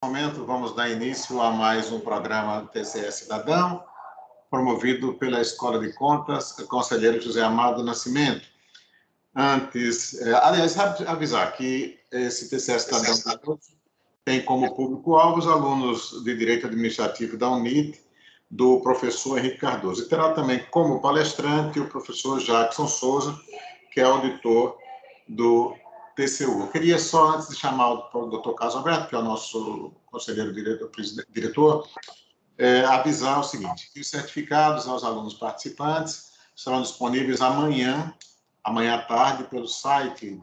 Momento, vamos dar início a mais um programa TCE Cidadão, promovido pela Escola de Contas, conselheiro José Amado Nascimento. Antes, aliás, avisar que esse TCE Cidadão tem como público-alvo os alunos de Direito Administrativo da UNIT, do professor Henrique Cardoso. E terá também como palestrante o professor Jackson Souza, que é auditor do TCU. Eu queria só, antes de chamar o doutor Carlos Alberto, que é o nosso conselheiro diretor, avisar o seguinte, que os certificados aos alunos participantes serão disponíveis amanhã à tarde, pelo site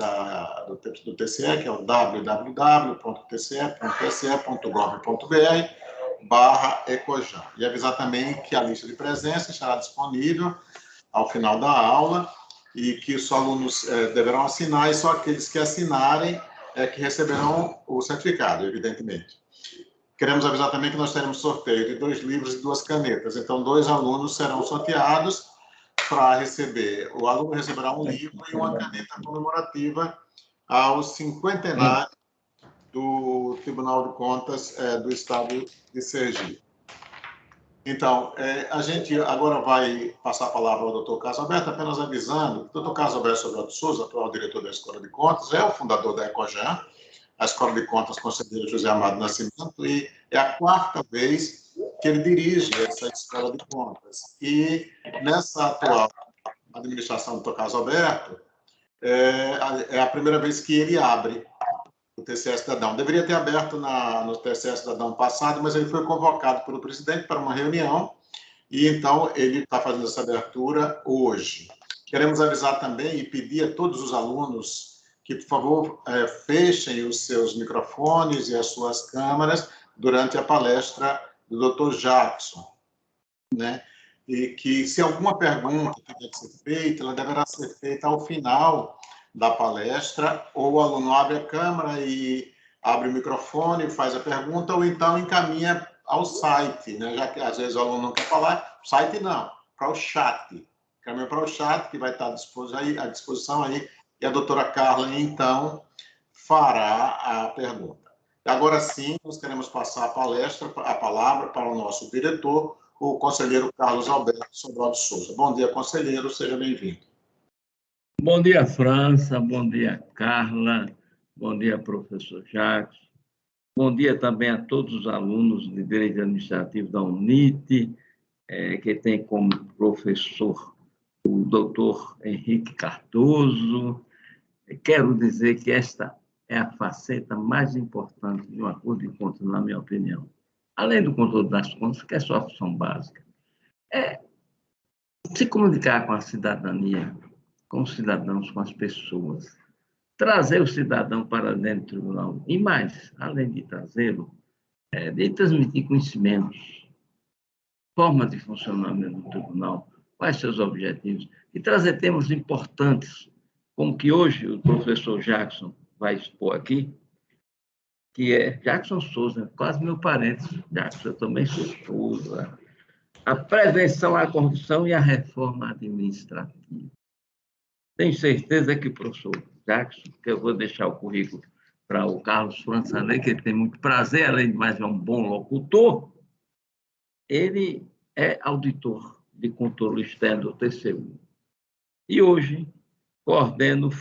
do TCE, que é o www.tce.gov.br/Ecojam. E avisar também que a lista de presença estará disponível ao final da aula, e que os alunos deverão assinar, e só aqueles que assinarem que receberão o certificado, evidentemente. Queremos avisar também que nós teremos sorteio de 2 livros e 2 canetas. Então, 2 alunos serão sorteados para receber. O aluno receberá um livro e uma caneta comemorativa ao cinquentenário do Tribunal de Contas do Estado de Sergipe. Então, a gente agora vai passar a palavra ao doutor Carlos Alberto, apenas avisando que o doutor Carlos Alberto Sobral de Souza, atual diretor da Escola de Contas, é o fundador da Ecojam, a Escola de Contas conselheiro José Amado Nascimento, e é a 4ª vez que ele dirige essa Escola de Contas. E nessa atual administração do doutor Carlos Alberto, é a primeira vez que ele abre o TCE Cidadão. Deveria ter aberto no TCE Cidadão passado, mas ele foi convocado pelo presidente para uma reunião, e então ele está fazendo essa abertura hoje. Queremos avisar também e pedir a todos os alunos que, por favor, fechem os seus microfones e as suas câmeras durante a palestra do Dr. Jackson, né? E que, se alguma pergunta tiver que ser feita, ela deverá ser feita ao final da palestra, ou o aluno abre a câmera e abre o microfone, faz a pergunta, ou então encaminha ao site, né? Já que às vezes o aluno não quer falar, site não, para o chat. Caminha para o chat, que vai estar à disposição aí, e a doutora Carla, então, fará a pergunta. Agora sim, nós queremos passar a palavra para o nosso diretor, o conselheiro Carlos Alberto Sobral de Souza. Bom dia, conselheiro, seja bem-vindo. Bom dia, França, bom dia, Carla, bom dia, professor Jacques, bom dia também a todos os alunos de Direito Administrativo da UNIT, que tem como professor o doutor Henrique Cardoso. Quero dizer que esta é a faceta mais importante de um acordo de contas, na minha opinião. Além do controle das contas, que é sua função básica, é se comunicar com a cidadania, com os cidadãos, com as pessoas, trazer o cidadão para dentro do tribunal, e mais, além de trazê-lo, de transmitir conhecimentos, forma de funcionamento do tribunal, quais seus objetivos, e trazer temas importantes, como que hoje o professor Jackson vai expor aqui, que é Jackson Souza, quase meu parente, Jackson, eu também sou esposa, a prevenção à corrupção e a reforma administrativa. Tenho certeza que o professor Jackson, que eu vou deixar o currículo para o Carlos Françanei, que ele tem muito prazer, além de mais é um bom locutor, ele é auditor de controle externo do TCU. E hoje coordena o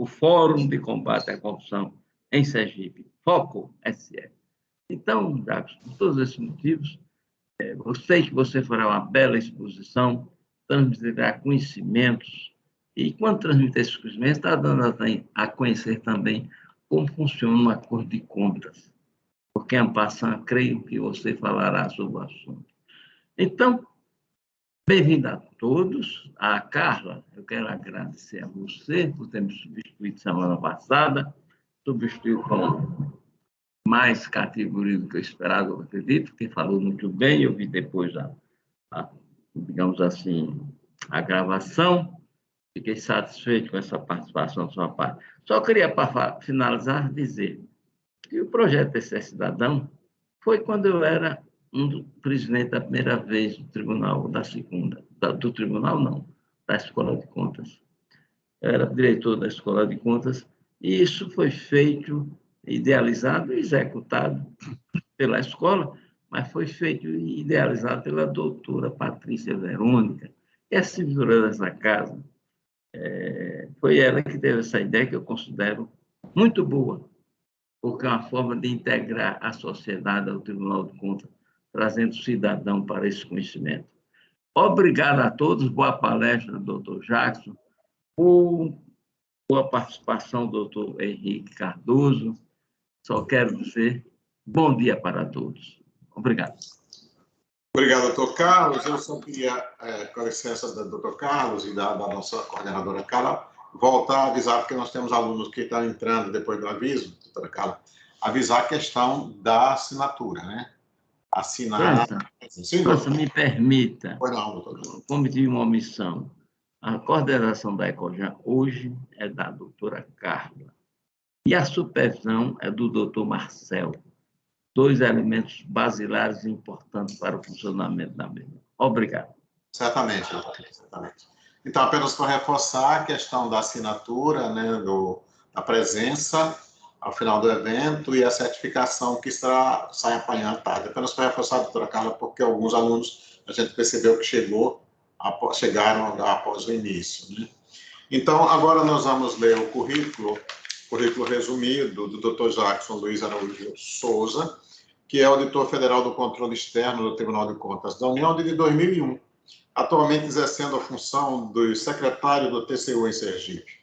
Fórum de Combate à Corrupção em Sergipe, FOCO-SE. Então, Jackson, por todos esses motivos, eu sei que você fará uma bela exposição, transmitirá conhecimentos, e quando transmitir esses conhecimentos, está dando a conhecer também como funciona um acordo de contas, porque, en passant, creio que você falará sobre o assunto. Então, bem-vindo a todos. A Carla, eu quero agradecer a você por ter me substituído semana passada, substituiu com mais categoria do que eu esperava, eu acredito, porque falou muito bem, eu vi depois digamos assim, a gravação, fiquei satisfeito com essa participação da sua parte. Só queria, para finalizar, dizer que o projeto TCE Cidadão foi quando eu era presidente da primeira vez do tribunal, do tribunal não, da Escola de Contas. Eu era diretor da Escola de Contas, e isso foi feito idealizado e executado pela escola, mas foi feito e idealizado pela doutora Patrícia Verônica, que é a servidora dessa casa. Foi ela que teve essa ideia, que eu considero muito boa, porque é uma forma de integrar a sociedade ao Tribunal de Contas, trazendo o cidadão para esse conhecimento. Obrigado a todos, boa palestra, doutor Jackson, boa participação, doutor Henrique Cardoso. Só quero dizer bom dia para todos. Obrigado. Obrigado, doutor Carlos. Eu só queria, com a licença do doutor Carlos e da nossa coordenadora Carla, voltar a avisar, porque nós temos alunos que estão entrando depois do aviso, doutora Carla, avisar a questão da assinatura, né? Assinar... França, me permita, Pois não, doutor. como tive uma omissão, a coordenação da Ecojan hoje é da doutora Carla e a supervisão é do doutor Marcel. 2 elementos basilares importantes para o funcionamento da mesma. Obrigado. Certamente, doutor, certamente. Então, apenas para reforçar a questão da assinatura, né, da presença ao final do evento e a certificação que sai amanhã à tarde. Apenas para reforçar, doutora Carla, porque alguns alunos a gente percebeu que chegaram após o início, né? Então, agora nós vamos ler o currículo resumido do Dr. Jackson Luiz Araújo Souza, que é auditor federal do controle externo do Tribunal de Contas da União desde 2001, atualmente exercendo a função do secretário do TCU em Sergipe.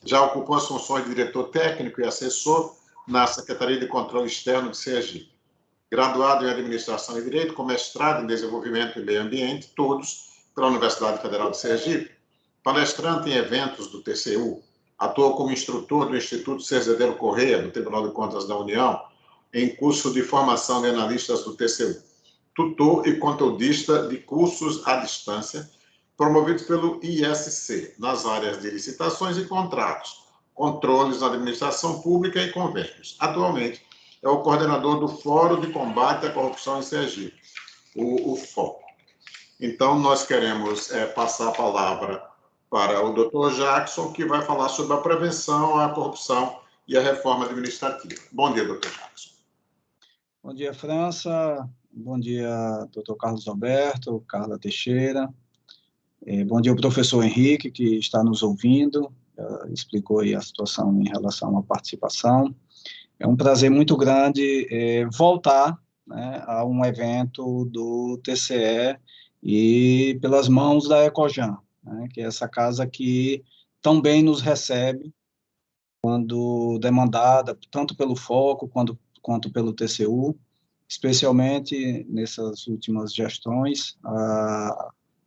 Já ocupou as funções de diretor técnico e assessor na Secretaria de Controle Externo de Sergipe. Graduado em Administração e Direito, com mestrado em Desenvolvimento e Meio Ambiente, todos pela Universidade Federal de Sergipe. Palestrante em eventos do TCU, atuou como instrutor do Instituto Cerzedelo Corrêa, do Tribunal de Contas da União, em curso de formação de analistas do TCU. Tutor e conteudista de cursos à distância, promovidos pelo ISC, nas áreas de licitações e contratos, controles na administração pública e convênios. Atualmente, é o coordenador do Fórum de Combate à Corrupção em Sergipe, o FOC. Então, nós queremos passar a palavra para o doutor Jackson, que vai falar sobre a prevenção à corrupção e a reforma administrativa. Bom dia, doutor Jackson. Bom dia, França. Bom dia, doutor Carlos Alberto, Carla Teixeira. Bom dia ao professor Henrique, que está nos ouvindo, explicou aí a situação em relação à participação. É um prazer muito grande voltar, né, a um evento do TCE e pelas mãos da Ecojan, né, que é essa casa que tão bem nos recebe quando demandada, tanto pelo FOCO quanto pelo TCU, especialmente nessas últimas gestões,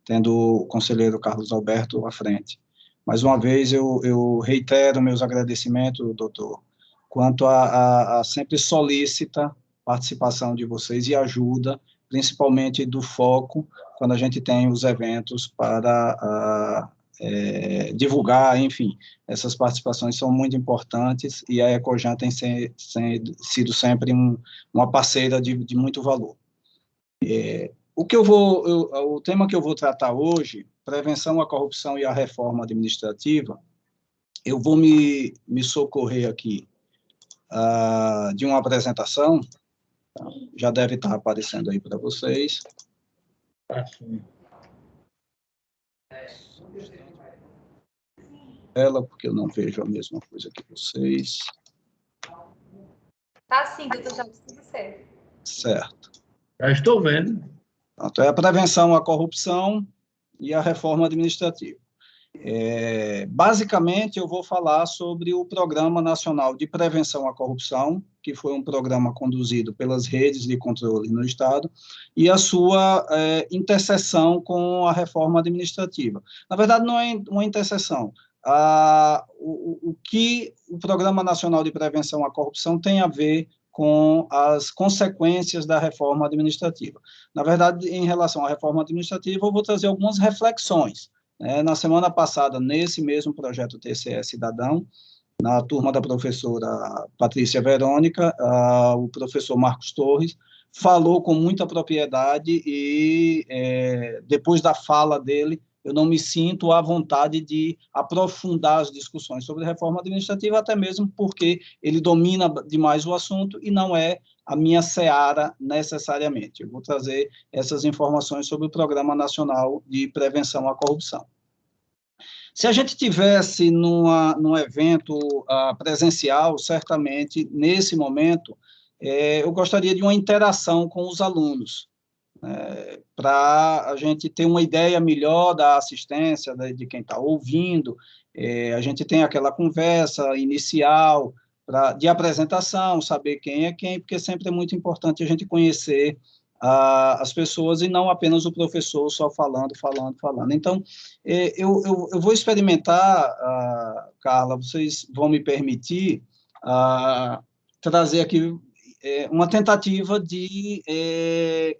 tendo o conselheiro Carlos Alberto à frente. Mais uma vez, eu reitero meus agradecimentos, doutor, quanto a sempre solícita participação de vocês e ajuda, principalmente do FOCO, quando a gente tem os eventos para divulgar, enfim, essas participações são muito importantes e a Ecojan tem sido sempre uma parceira de muito valor. O tema que eu vou tratar hoje, prevenção à corrupção e à reforma administrativa, eu vou me socorrer aqui de uma apresentação, já deve estar aparecendo aí para vocês. Ela, porque eu não vejo a mesma coisa que vocês. Tá sim, doutor Jackson, tudo certo. Certo. Já estou vendo. Pronto, é a prevenção à corrupção e a reforma administrativa. Basicamente, eu vou falar sobre o Programa Nacional de Prevenção à Corrupção, que foi um programa conduzido pelas redes de controle no Estado, e a sua interseção com a reforma administrativa. Na verdade, não é uma interseção. O que o Programa Nacional de Prevenção à Corrupção tem a ver com as consequências da reforma administrativa. Na verdade, em relação à reforma administrativa, eu vou trazer algumas reflexões. Na semana passada, nesse mesmo projeto TCE Cidadão, na turma da professora Patrícia Verônica, o professor Marcos Torres falou com muita propriedade e, depois da fala dele, eu não me sinto à vontade de aprofundar as discussões sobre reforma administrativa, até mesmo porque ele domina demais o assunto e não é a minha seara necessariamente. Eu vou trazer essas informações sobre o Programa Nacional de Prevenção à Corrupção. Se a gente tivesse num evento presencial, certamente, nesse momento, eu gostaria de uma interação com os alunos, para a gente ter uma ideia melhor da assistência, de quem está ouvindo. A gente tem aquela conversa inicial de apresentação, saber quem é quem, porque sempre é muito importante a gente conhecer as pessoas e não apenas o professor só falando. Então, eu vou experimentar, Carla, vocês vão me permitir trazer aqui uma tentativa de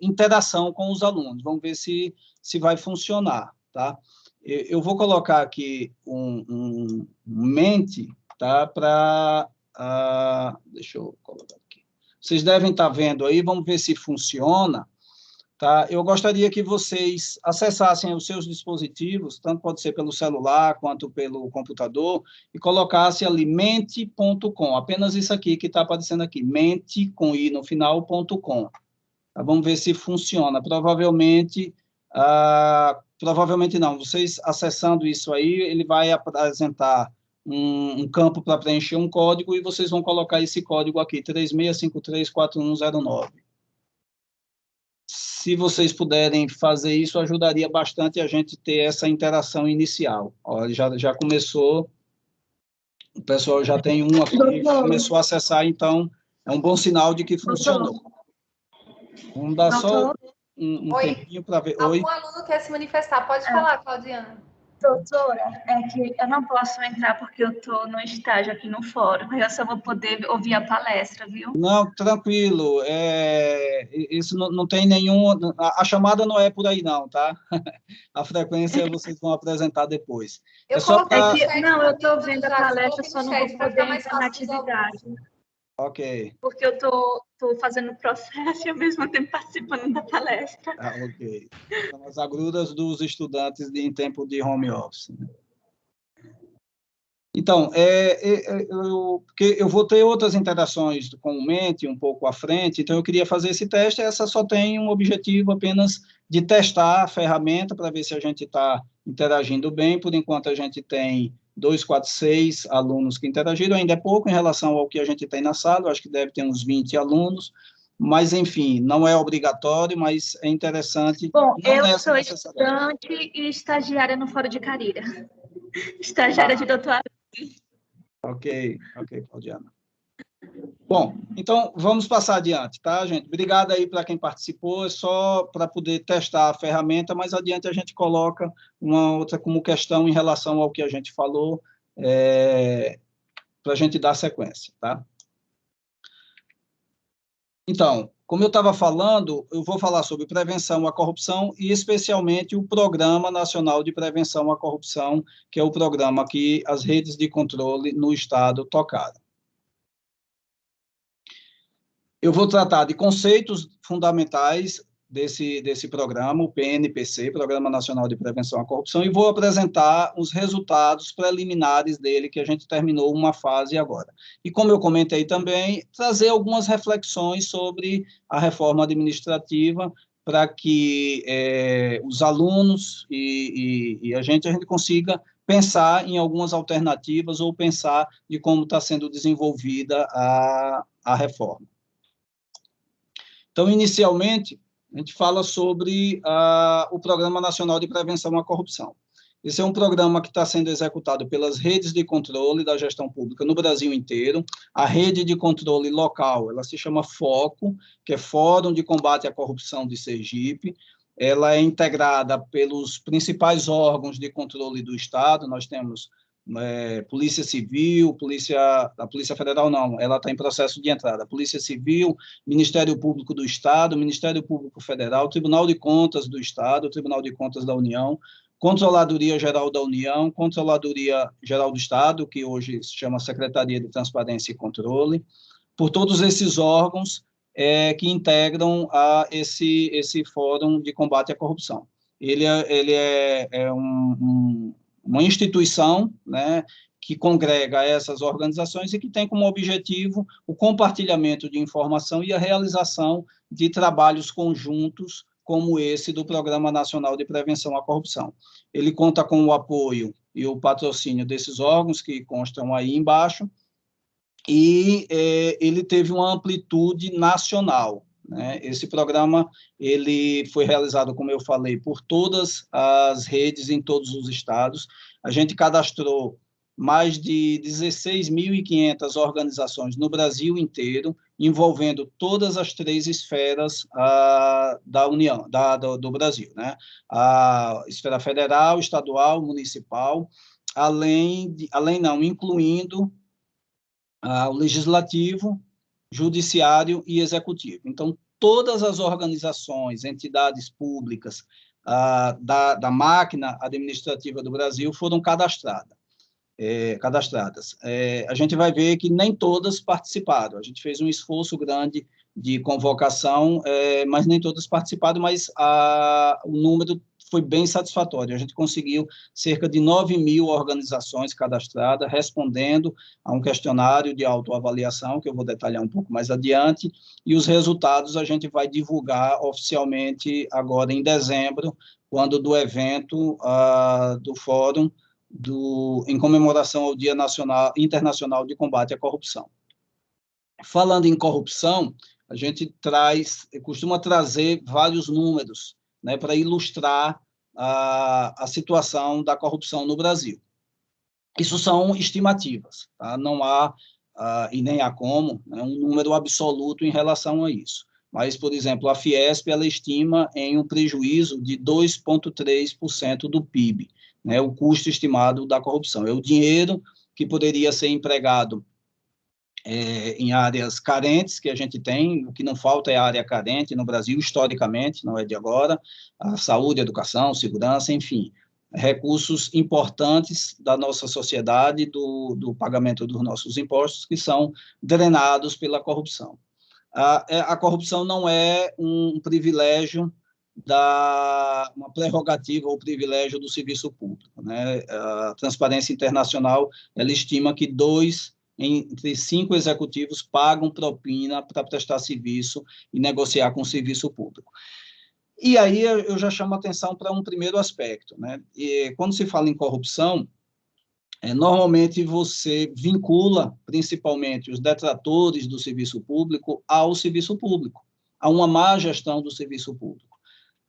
interação com os alunos. Vamos ver se vai funcionar, tá? Eu vou colocar aqui um Mente, tá? Deixa eu colocar aqui. Vocês devem estar vendo aí, vamos ver se funciona, tá? Eu gostaria que vocês acessassem os seus dispositivos, tanto pode ser pelo celular quanto pelo computador, e colocassem ali mente.com, apenas isso aqui que está aparecendo aqui, mente, com i no final.com. Tá? Vamos ver se funciona. Provavelmente não, vocês acessando isso aí, ele vai apresentar um campo para preencher um código e vocês vão colocar esse código aqui, 36534109. Se vocês puderem fazer isso, ajudaria bastante a gente ter essa interação inicial. Ó, já começou, o pessoal já tem um aqui que começou a acessar, então é um bom sinal de que funcionou. Vamos dar só um tempinho para ver. Algum aluno quer se manifestar? Pode falar, Claudiana. Doutora, é que eu não posso entrar porque eu estou no estágio aqui no fórum, eu só vou poder ouvir a palestra, viu? Não, tranquilo, isso não tem nenhum, a chamada não é por aí não, tá? A frequência vocês vão apresentar depois. Eu estou vendo a palestra, só não vou poder entrar na atividade. Ok. Porque eu estou fazendo o processo e ao mesmo tempo participando da palestra. Ok. São as agruras dos estudantes em tempo de home office. Né? Então, porque eu vou ter outras interações com o Mente um pouco à frente, então eu queria fazer esse teste, essa só tem um objetivo apenas de testar a ferramenta para ver se a gente está interagindo bem. Por enquanto, a gente tem 246 alunos que interagiram, ainda é pouco em relação ao que a gente tem na sala, eu acho que deve ter uns 20 alunos, mas, enfim, não é obrigatório, mas é interessante. Bom, eu sou estudante e estagiária no Fórum de Carira. Estagiária de doutorado. Ok, Claudiana. Bom, então, vamos passar adiante, tá, gente? Obrigado aí para quem participou, é só para poder testar a ferramenta, mas adiante a gente coloca uma outra como questão em relação ao que a gente falou, para a gente dar sequência, tá? Então, como eu estava falando, eu vou falar sobre prevenção à corrupção e, especialmente, o Programa Nacional de Prevenção à Corrupção, que é o programa que as redes de controle no Estado tocaram. Eu vou tratar de conceitos fundamentais desse programa, o PNPC, Programa Nacional de Prevenção à Corrupção, e vou apresentar os resultados preliminares dele, que a gente terminou uma fase agora. E, como eu comentei também, trazer algumas reflexões sobre a reforma administrativa, para que os alunos e a gente consiga pensar em algumas alternativas ou pensar de como está sendo desenvolvida a reforma. Então, inicialmente, a gente fala sobre o Programa Nacional de Prevenção à Corrupção. Esse é um programa que está sendo executado pelas redes de controle da gestão pública no Brasil inteiro. A rede de controle local, ela se chama FOCO, que é Fórum de Combate à Corrupção de Sergipe. Ela é integrada pelos principais órgãos de controle do Estado. Nós temos Polícia Civil, a Polícia Federal não, ela está em processo de entrada, Polícia Civil, Ministério Público do Estado, Ministério Público Federal, Tribunal de Contas do Estado, Tribunal de Contas da União, Controladoria Geral da União, Controladoria Geral do Estado, que hoje se chama Secretaria de Transparência e Controle, por todos esses órgãos que integram esse Fórum de Combate à Corrupção. ele é uma instituição, né, que congrega essas organizações e que tem como objetivo o compartilhamento de informação e a realização de trabalhos conjuntos, como esse do Programa Nacional de Prevenção à Corrupção. Ele conta com o apoio e o patrocínio desses órgãos, que constam aí embaixo, e ele teve uma amplitude nacional, né? Esse programa ele foi realizado, como eu falei, por todas as redes em todos os estados. A gente cadastrou mais de 16.500 organizações no Brasil inteiro, envolvendo todas as 3 esferas da União, do Brasil, né? A esfera federal, estadual, municipal, incluindo o legislativo, judiciário e executivo. Então, todas as organizações, entidades públicas da máquina administrativa do Brasil foram cadastradas. A gente vai ver que nem todas participaram. A gente fez um esforço grande de convocação, mas nem todas participaram, mas o número foi bem satisfatório. A gente conseguiu cerca de 9.000 organizações cadastradas, respondendo a um questionário de autoavaliação, que eu vou detalhar um pouco mais adiante, e os resultados a gente vai divulgar oficialmente agora em dezembro, quando do evento do Fórum em comemoração ao Dia Internacional de Combate à Corrupção. Falando em corrupção, a gente costuma trazer vários números, né, para ilustrar a situação da corrupção no Brasil. Isso são estimativas, tá? Não há, e nem há como, né, um número absoluto em relação a isso. Mas, por exemplo, a Fiesp ela estima em um prejuízo de 2,3% do PIB, né, o custo estimado da corrupção. É o dinheiro que poderia ser empregado em áreas carentes que a gente tem. O que não falta é a área carente no Brasil, historicamente, não é de agora, a saúde, a educação, segurança, enfim, recursos importantes da nossa sociedade, do pagamento dos nossos impostos, que são drenados pela corrupção. A corrupção não é um privilégio uma prerrogativa ou privilégio do serviço público, né? A Transparência Internacional ela estima que 2 entre 5 executivos pagam propina para prestar serviço e negociar com o serviço público. E aí eu já chamo a atenção para um primeiro aspecto, né? E quando se fala em corrupção, normalmente você vincula principalmente os detratores do serviço público ao serviço público, a uma má gestão do serviço público.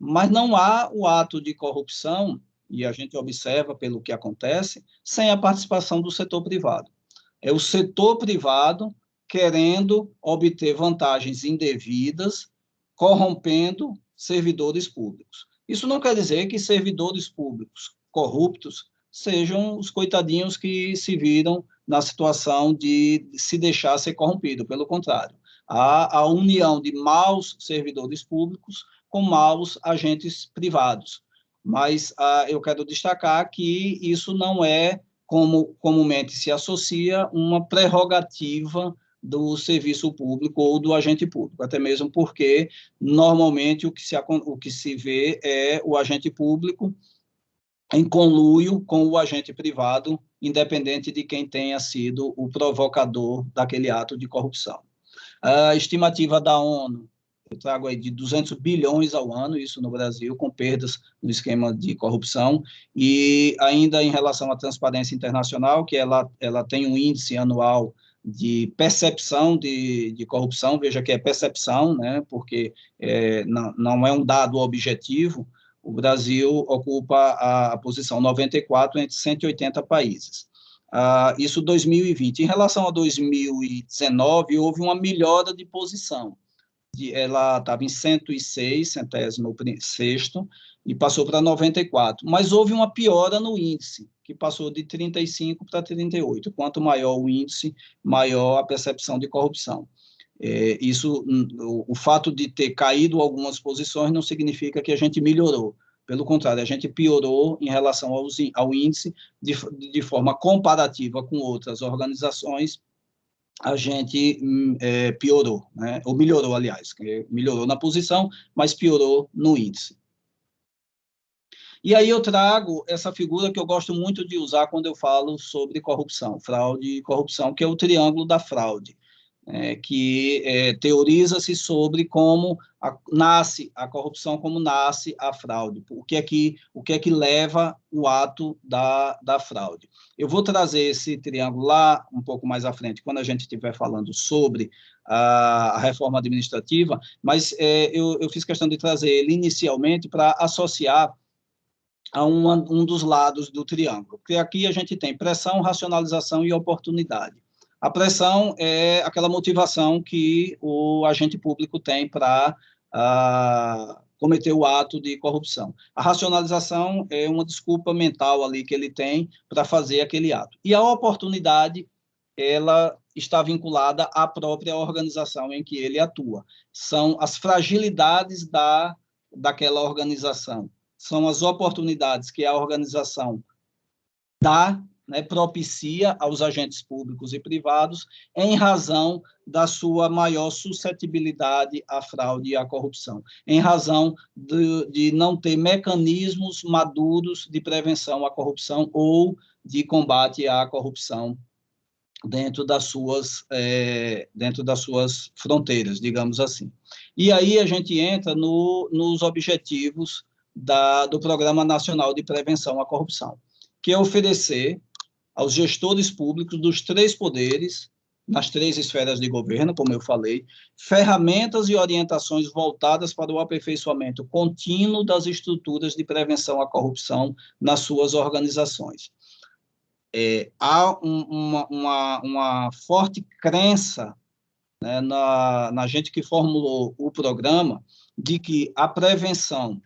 Mas não há o ato de corrupção, e a gente observa pelo que acontece, sem a participação do setor privado. É o setor privado querendo obter vantagens indevidas, corrompendo servidores públicos. Isso não quer dizer que servidores públicos corruptos sejam os coitadinhos que se viram na situação de se deixar ser corrompido. Pelo contrário, há a união de maus servidores públicos com maus agentes privados. Mas eu quero destacar que isso não é, como comumente se associa, uma prerrogativa do serviço público ou do agente público, até mesmo porque, normalmente, o que se vê é o agente público em conluio com o agente privado, independente de quem tenha sido o provocador daquele ato de corrupção. A estimativa da ONU, eu trago aí de 200 bilhões ao ano, isso no Brasil, com perdas no esquema de corrupção, e ainda em relação à Transparência Internacional, que ela tem um índice anual de percepção de corrupção, veja que é percepção, né, porque não é um dado objetivo. O Brasil ocupa a posição 94 entre 180 países. Isso 2020. Em relação a 2019, houve uma melhora de posição. Ela estava em 106, 106º, e passou para 94. Mas houve uma piora no índice, que passou de 35 para 38. Quanto maior o índice, maior a percepção de corrupção. O fato de ter caído algumas posições não significa que a gente melhorou. Pelo contrário, a gente piorou em relação ao índice, de forma comparativa com outras organizações, a gente piorou, né? Ou melhorou, aliás, melhorou na posição, mas piorou no índice. E aí eu trago essa figura que eu gosto muito de usar quando eu falo sobre corrupção, fraude e corrupção, que é o triângulo da fraude, que teoriza-se sobre como nasce a corrupção, como nasce a fraude, o que é que leva o ato da fraude. Eu vou trazer esse triângulo lá um pouco mais à frente, quando a gente estiver falando sobre a reforma administrativa, mas eu fiz questão de trazer ele inicialmente para associar a um dos lados do triângulo, porque aqui a gente tem pressão, racionalização e oportunidade. A pressão é aquela motivação que o agente público tem para cometer o ato de corrupção. A racionalização é uma desculpa mental ali que ele tem para fazer aquele ato. E a oportunidade, ela está vinculada à própria organização em que ele atua. São as fragilidades daquela organização. São as oportunidades que a organização dá, propicia aos agentes públicos e privados em razão da sua maior suscetibilidade à fraude e à corrupção, em razão de não ter mecanismos maduros de prevenção à corrupção ou de combate à corrupção dentro das suas fronteiras, digamos assim. E aí a gente entra nos objetivos do Programa Nacional de Prevenção à Corrupção, que é oferecer aos gestores públicos dos 3 poderes, nas 3 esferas de governo, como eu falei, ferramentas e orientações voltadas para o aperfeiçoamento contínuo das estruturas de prevenção à corrupção nas suas organizações. Há uma forte crença, na gente que formulou o programa, de que a prevenção,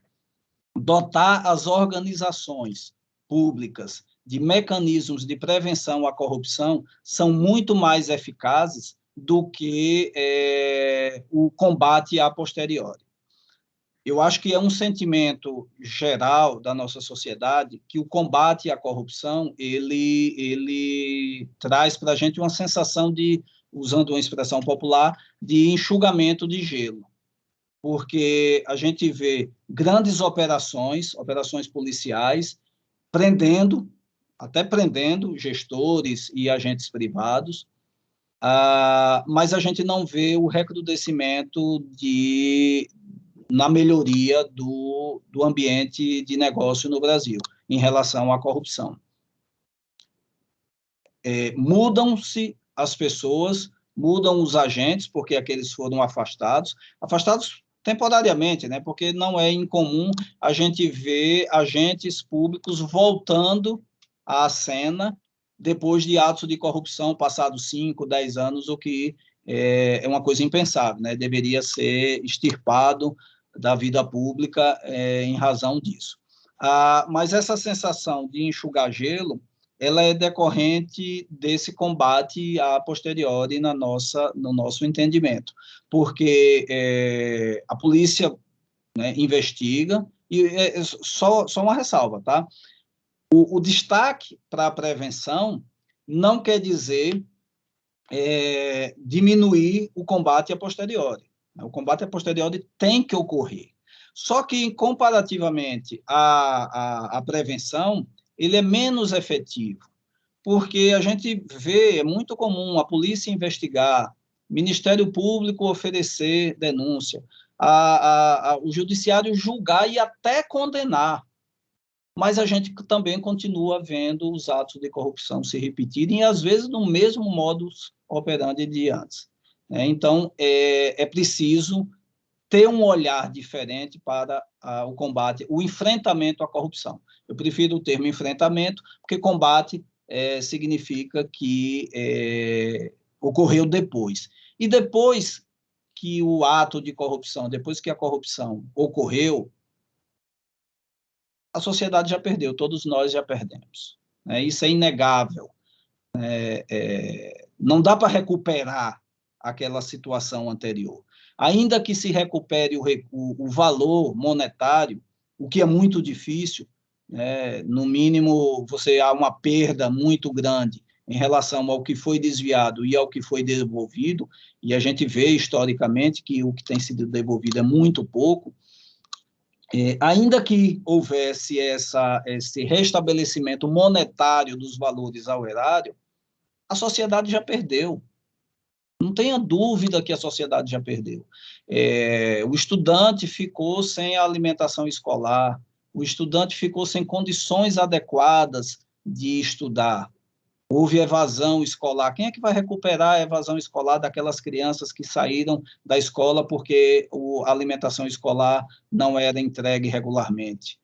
dotar as organizações públicas de mecanismos de prevenção à corrupção são muito mais eficazes do que o combate a posteriori. Eu acho que é um sentimento geral da nossa sociedade que o combate à corrupção, ele traz para a gente uma sensação de, usando uma expressão popular, de enxugamento de gelo, porque a gente vê grandes operações policiais, até prendendo gestores e agentes privados, mas a gente não vê o recrudescimento na melhoria do ambiente de negócio no Brasil, em relação à corrupção. Mudam-se as pessoas, mudam os agentes, porque aqueles foram afastados temporariamente, porque não é incomum a gente ver agentes públicos voltando à cena depois de atos de corrupção passados 5, 10 anos, o que é uma coisa impensável, deveria ser extirpado da vida pública em razão disso. Mas essa sensação de enxugar gelo, ela é decorrente desse combate a posteriori no nosso entendimento, porque a polícia investiga, e só uma ressalva, tá? O destaque para a prevenção não quer dizer diminuir o combate a posteriori. O combate a posteriori tem que ocorrer. Só que, comparativamente à prevenção, ele é menos efetivo, porque a gente vê, é muito comum a polícia investigar, o Ministério Público oferecer denúncia, o judiciário julgar e até condenar, mas a gente também continua vendo os atos de corrupção se repetirem, e às vezes no mesmo modus operandi de antes. Então, é preciso ter um olhar diferente para o combate, o enfrentamento à corrupção. Eu prefiro o termo enfrentamento, porque combate significa que ocorreu depois. E depois que o ato de corrupção, depois que a corrupção ocorreu, a sociedade já perdeu, todos nós já perdemos. Isso é inegável. Não dá para recuperar aquela situação anterior. Ainda que se recupere o valor monetário, o que é muito difícil, no mínimo, há uma perda muito grande em relação ao que foi desviado e ao que foi devolvido, e a gente vê historicamente que o que tem sido devolvido é muito pouco. ainda que houvesse esse restabelecimento monetário dos valores ao erário, a sociedade já perdeu. Não tenha dúvida que a sociedade já perdeu. O estudante ficou sem a alimentação escolar, o estudante ficou sem condições adequadas de estudar. Houve evasão escolar. Quem é que vai recuperar a evasão escolar daquelas crianças que saíram da escola porque a alimentação escolar não era entregue regularmente?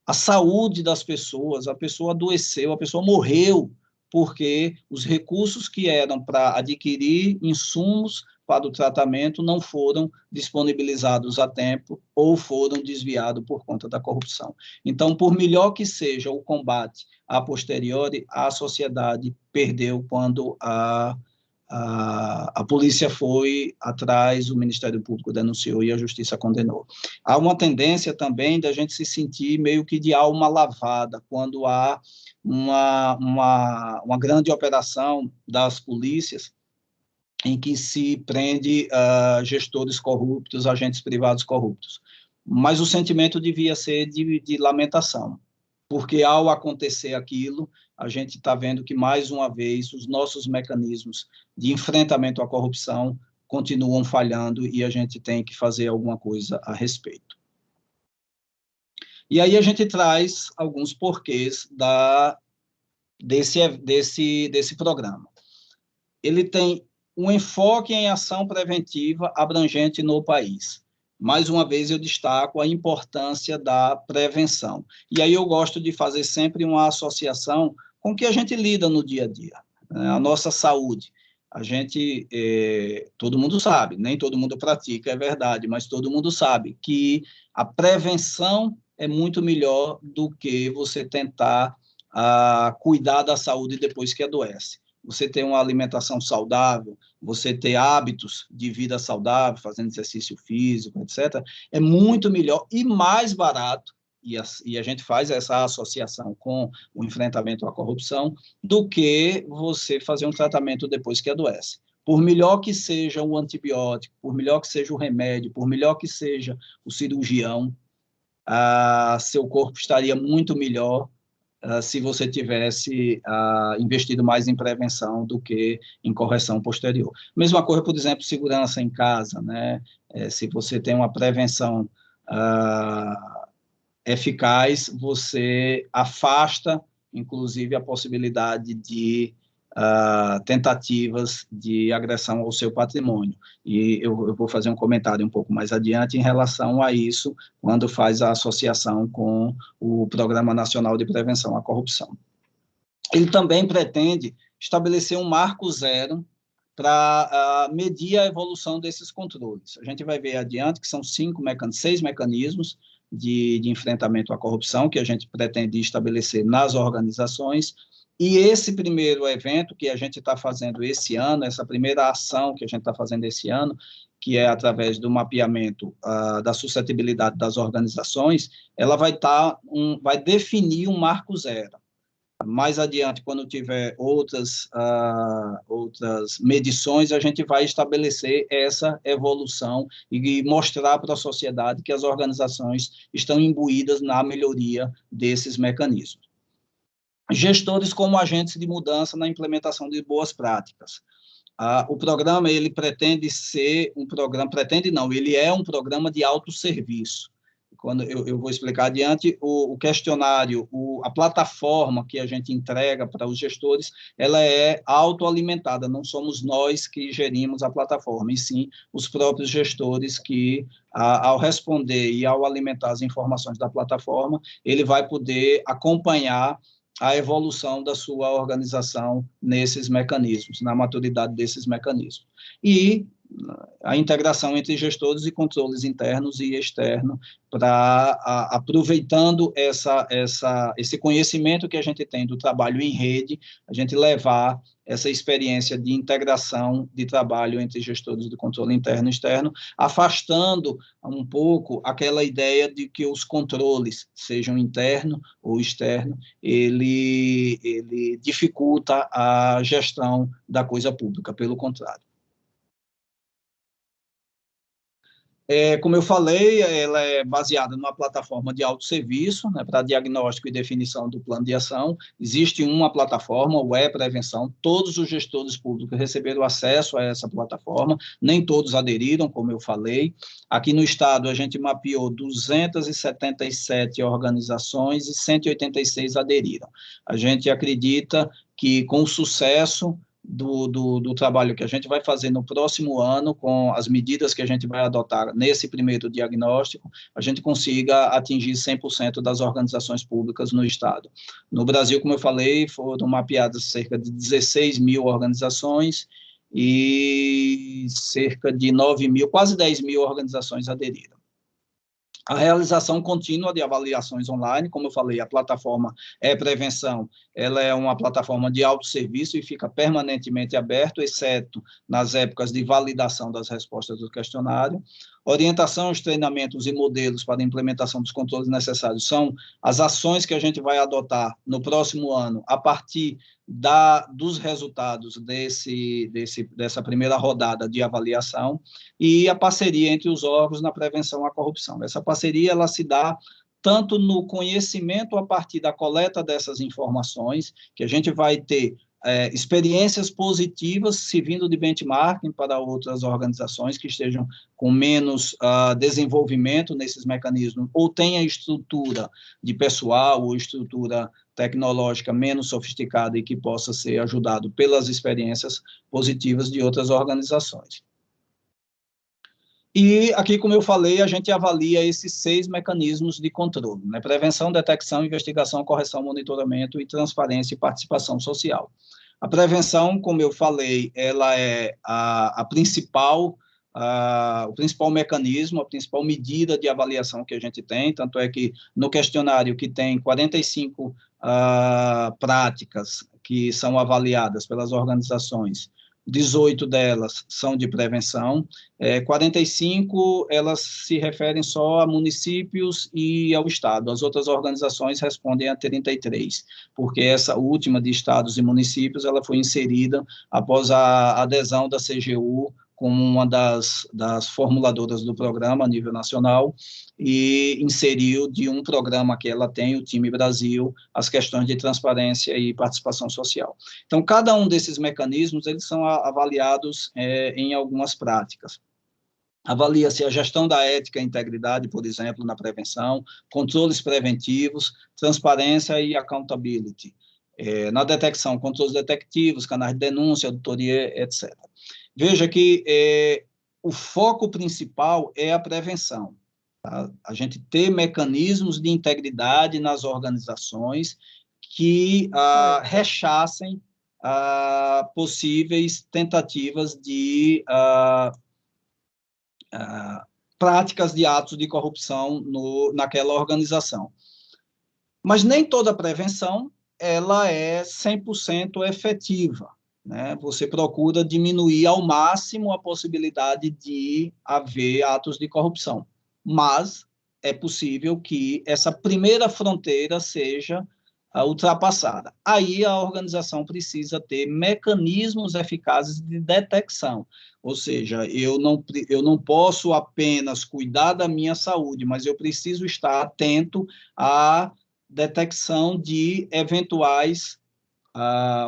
A saúde das pessoas, a pessoa adoeceu, a pessoa morreu, porque os recursos que eram para adquirir insumos para o tratamento não foram disponibilizados a tempo ou foram desviados por conta da corrupção. Então, por melhor que seja o combate a posteriori, a sociedade perdeu quando a polícia foi atrás, o Ministério Público denunciou e a Justiça condenou. Há uma tendência também da gente se sentir meio que de alma lavada, quando há uma grande operação das polícias em que se prende gestores corruptos, agentes privados corruptos. Mas o sentimento devia ser de lamentação, porque ao acontecer aquilo, a gente está vendo que, mais uma vez, os nossos mecanismos de enfrentamento à corrupção continuam falhando e a gente tem que fazer alguma coisa a respeito. E aí a gente traz alguns porquês desse programa. Ele tem um enfoque em ação preventiva abrangente no país. Mais uma vez, eu destaco a importância da prevenção. E aí eu gosto de fazer sempre uma associação com o que a gente lida no dia a dia, né? A nossa saúde. A gente, todo mundo sabe, nem todo mundo pratica, é verdade, mas todo mundo sabe que a prevenção é muito melhor do que você tentar cuidar da saúde depois que adoece. Você ter uma alimentação saudável, você ter hábitos de vida saudável, fazendo exercício físico, etc., é muito melhor e mais barato, e a gente faz essa associação com o enfrentamento à corrupção, do que você fazer um tratamento depois que adoece. Por melhor que seja o antibiótico, por melhor que seja o remédio, por melhor que seja o cirurgião, seu corpo estaria muito melhor se você tivesse investido mais em prevenção do que em correção posterior. Mesma coisa, por exemplo, segurança em casa, né? Se você tem uma prevenção eficaz, você afasta, inclusive, a possibilidade de tentativas de agressão ao seu patrimônio. E eu vou fazer um comentário um pouco mais adiante em relação a isso, quando faz a associação com o Programa Nacional de Prevenção à Corrupção. Ele também pretende estabelecer um marco zero para medir a evolução desses controles. A gente vai ver adiante que são 6 mecanismos de enfrentamento à corrupção que a gente pretende estabelecer nas organizações. E esse primeiro evento que a gente está fazendo esse ano, essa primeira ação que a gente está fazendo esse ano, que é através do mapeamento da suscetibilidade das organizações, ela vai definir um marco zero. Mais adiante, quando tiver outras medições, a gente vai estabelecer essa evolução e mostrar para a sociedade que as organizações estão imbuídas na melhoria desses mecanismos. Gestores como agentes de mudança na implementação de boas práticas. O programa, ele pretende ser um programa, ele é um programa de autosserviço. Quando eu vou explicar adiante, o questionário, a plataforma que a gente entrega para os gestores, ela é autoalimentada, não somos nós que gerimos a plataforma, e sim os próprios gestores que, ao responder e ao alimentar as informações da plataforma, ele vai poder acompanhar a evolução da sua organização nesses mecanismos, na maturidade desses mecanismos. E a integração entre gestores e controles internos e externos, aproveitando esse conhecimento que a gente tem do trabalho em rede, a gente levar essa experiência de integração de trabalho entre gestores de controle interno e externo, afastando um pouco aquela ideia de que os controles, sejam interno ou externo, ele dificulta a gestão da coisa pública, pelo contrário. Como eu falei, ela é baseada numa plataforma de autosserviço, né, para diagnóstico e definição do plano de ação. Existe uma plataforma, o E-Prevenção, todos os gestores públicos receberam acesso a essa plataforma, nem todos aderiram, como eu falei. Aqui no estado, a gente mapeou 277 organizações e 186 aderiram. A gente acredita que, com o sucesso do trabalho que a gente vai fazer no próximo ano, com as medidas que a gente vai adotar nesse primeiro diagnóstico, a gente consiga atingir 100% das organizações públicas no estado. No Brasil, como eu falei, foram mapeadas cerca de 16 mil organizações e cerca de 9 mil, quase 10 mil organizações aderiram. A realização contínua de avaliações online, como eu falei, a plataforma E-Prevenção, ela é uma plataforma de autosserviço e fica permanentemente aberto, exceto nas épocas de validação das respostas do questionário. Orientação, os treinamentos e modelos para a implementação dos controles necessários são as ações que a gente vai adotar no próximo ano, a partir dos resultados dessa primeira rodada de avaliação, e a parceria entre os órgãos na prevenção à corrupção. Essa parceria, ela se dá tanto no conhecimento a partir da coleta dessas informações, que a gente vai ter experiências positivas servindo de benchmarking para outras organizações que estejam com menos desenvolvimento nesses mecanismos, ou tenha estrutura de pessoal ou estrutura tecnológica menos sofisticada e que possa ser ajudado pelas experiências positivas de outras organizações. E aqui, como eu falei, a gente avalia esses 6 mecanismos de controle, né? Prevenção, detecção, investigação, correção, monitoramento e transparência e participação social. A prevenção, como eu falei, ela é o principal mecanismo, a principal medida de avaliação que a gente tem, tanto é que no questionário que tem 45 práticas que são avaliadas pelas organizações, 18 delas são de prevenção, 45 elas se referem só a municípios e ao Estado, as outras organizações respondem a 33, porque essa última de estados e municípios, ela foi inserida após a adesão da CGU como uma das formuladoras do programa a nível nacional, e inseriu de um programa que ela tem, o Time Brasil, as questões de transparência e participação social. Então, cada um desses mecanismos, eles são avaliados em algumas práticas. Avalia-se a gestão da ética e integridade, por exemplo, na prevenção, controles preventivos, transparência e accountability. Na detecção, controles detectivos, canais de denúncia, auditoria, etc. Veja que o foco principal é a prevenção. Tá? A gente ter mecanismos de integridade nas organizações que rechacem possíveis tentativas de práticas de atos de corrupção naquela organização. Mas nem toda prevenção ela é 100% efetiva. Né? Você procura diminuir ao máximo a possibilidade de haver atos de corrupção, mas é possível que essa primeira fronteira seja ultrapassada. Aí a organização precisa ter mecanismos eficazes de detecção, ou seja, eu não posso apenas cuidar da minha saúde, mas eu preciso estar atento à detecção de eventuais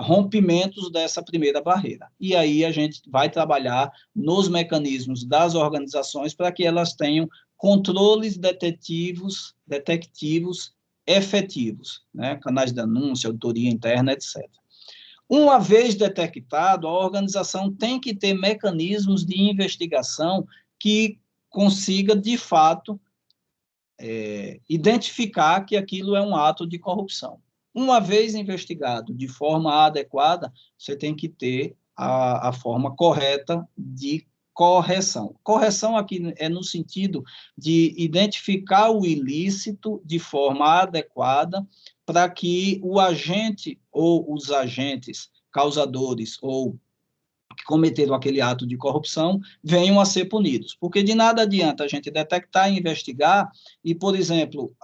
rompimentos dessa primeira barreira. E aí a gente vai trabalhar nos mecanismos das organizações para que elas tenham controles detectivos efetivos, né? Canais de denúncia, auditoria interna, etc. Uma vez detectado, a organização tem que ter mecanismos de investigação que consiga, de fato, identificar que aquilo é um ato de corrupção. Uma vez investigado de forma adequada, você tem que ter a forma correta de correção. Correção aqui é no sentido de identificar o ilícito de forma adequada para que o agente ou os agentes causadores ou que cometeram aquele ato de corrupção venham a ser punidos. Porque de nada adianta a gente detectar e investigar e, por exemplo,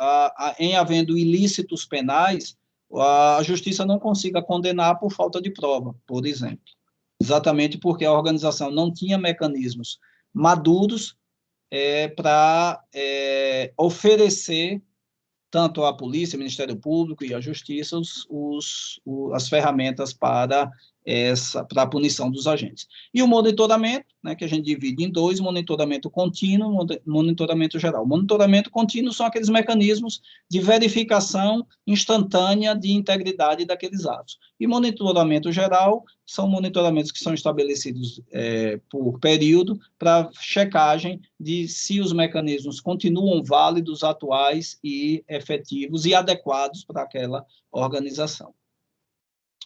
em havendo ilícitos penais, a justiça não consiga condenar por falta de prova, por exemplo. Exatamente porque a organização não tinha mecanismos maduros para oferecer tanto à polícia, ao Ministério Público e à Justiça as ferramentas para a punição dos agentes. E o monitoramento, né, que a gente divide em dois: monitoramento contínuo e monitoramento geral. Monitoramento contínuo são aqueles mecanismos de verificação instantânea de integridade daqueles atos. E monitoramento geral são monitoramentos que são estabelecidos por período para checagem de se os mecanismos continuam válidos, atuais e efetivos e adequados para aquela organização.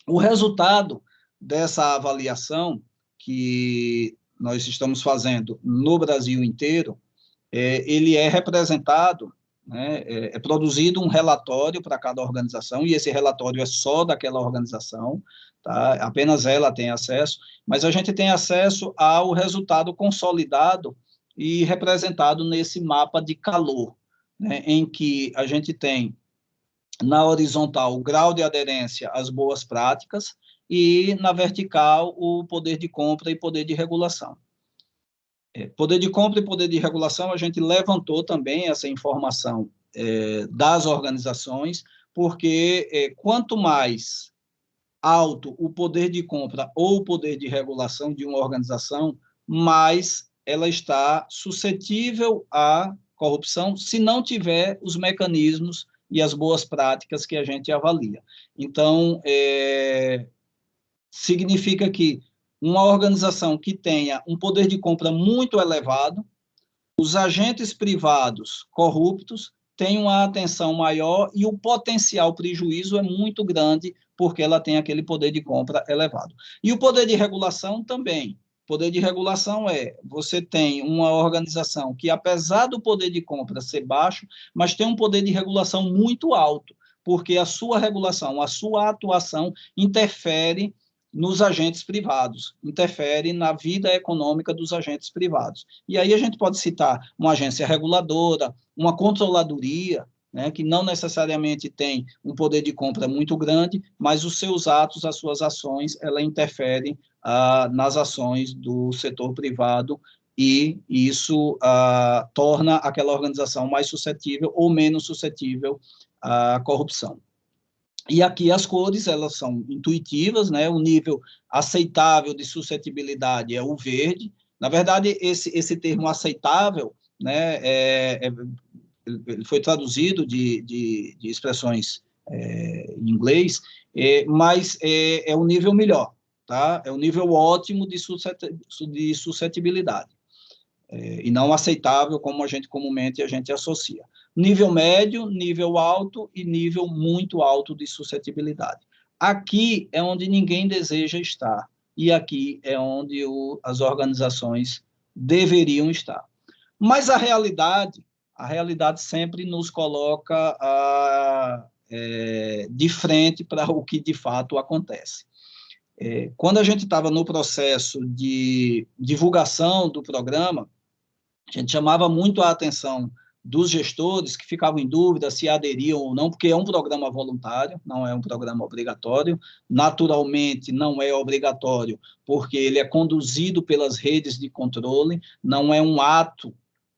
O resultado dessa avaliação que nós estamos fazendo no Brasil inteiro, ele é representado, né, é produzido um relatório para cada organização, e esse relatório é só daquela organização, tá? Apenas ela tem acesso, mas a gente tem acesso ao resultado consolidado e representado nesse mapa de calor, né, em que a gente tem, na horizontal, o grau de aderência às boas práticas, e, na vertical, o poder de compra e poder de regulação. Poder de compra e poder de regulação, a gente levantou também essa informação das organizações, porque quanto mais alto o poder de compra ou o poder de regulação de uma organização, mais ela está suscetível à corrupção, se não tiver os mecanismos e as boas práticas que a gente avalia. Então, significa que uma organização que tenha um poder de compra muito elevado, os agentes privados corruptos têm uma atenção maior e o potencial prejuízo é muito grande, porque ela tem aquele poder de compra elevado. E o poder de regulação também. Poder de regulação você tem uma organização que, apesar do poder de compra ser baixo, mas tem um poder de regulação muito alto, porque a sua regulação, a sua atuação interfere nos agentes privados, interfere na vida econômica dos agentes privados. E aí a gente pode citar uma agência reguladora, uma controladoria, né, que não necessariamente tem um poder de compra muito grande, mas os seus atos, as suas ações, ela interfere nas ações do setor privado, e isso torna aquela organização mais suscetível ou menos suscetível à corrupção. E aqui as cores, elas são intuitivas, né? O nível aceitável de suscetibilidade é o verde. Na verdade, esse termo aceitável, né, ele foi traduzido de expressões em inglês, mas é o nível melhor, tá? É o nível ótimo de suscetibilidade, e não aceitável, como a gente comumente associa. Nível médio, nível alto e nível muito alto de suscetibilidade. Aqui é onde ninguém deseja estar, e aqui é onde as organizações deveriam estar. Mas a realidade sempre nos coloca de frente para o que de fato acontece. Quando a gente estava no processo de divulgação do programa, a gente chamava muito a atenção dos gestores que ficavam em dúvida se aderiam ou não, porque é um programa voluntário, não é um programa obrigatório. Naturalmente, não é obrigatório, porque ele é conduzido pelas redes de controle, não é um ato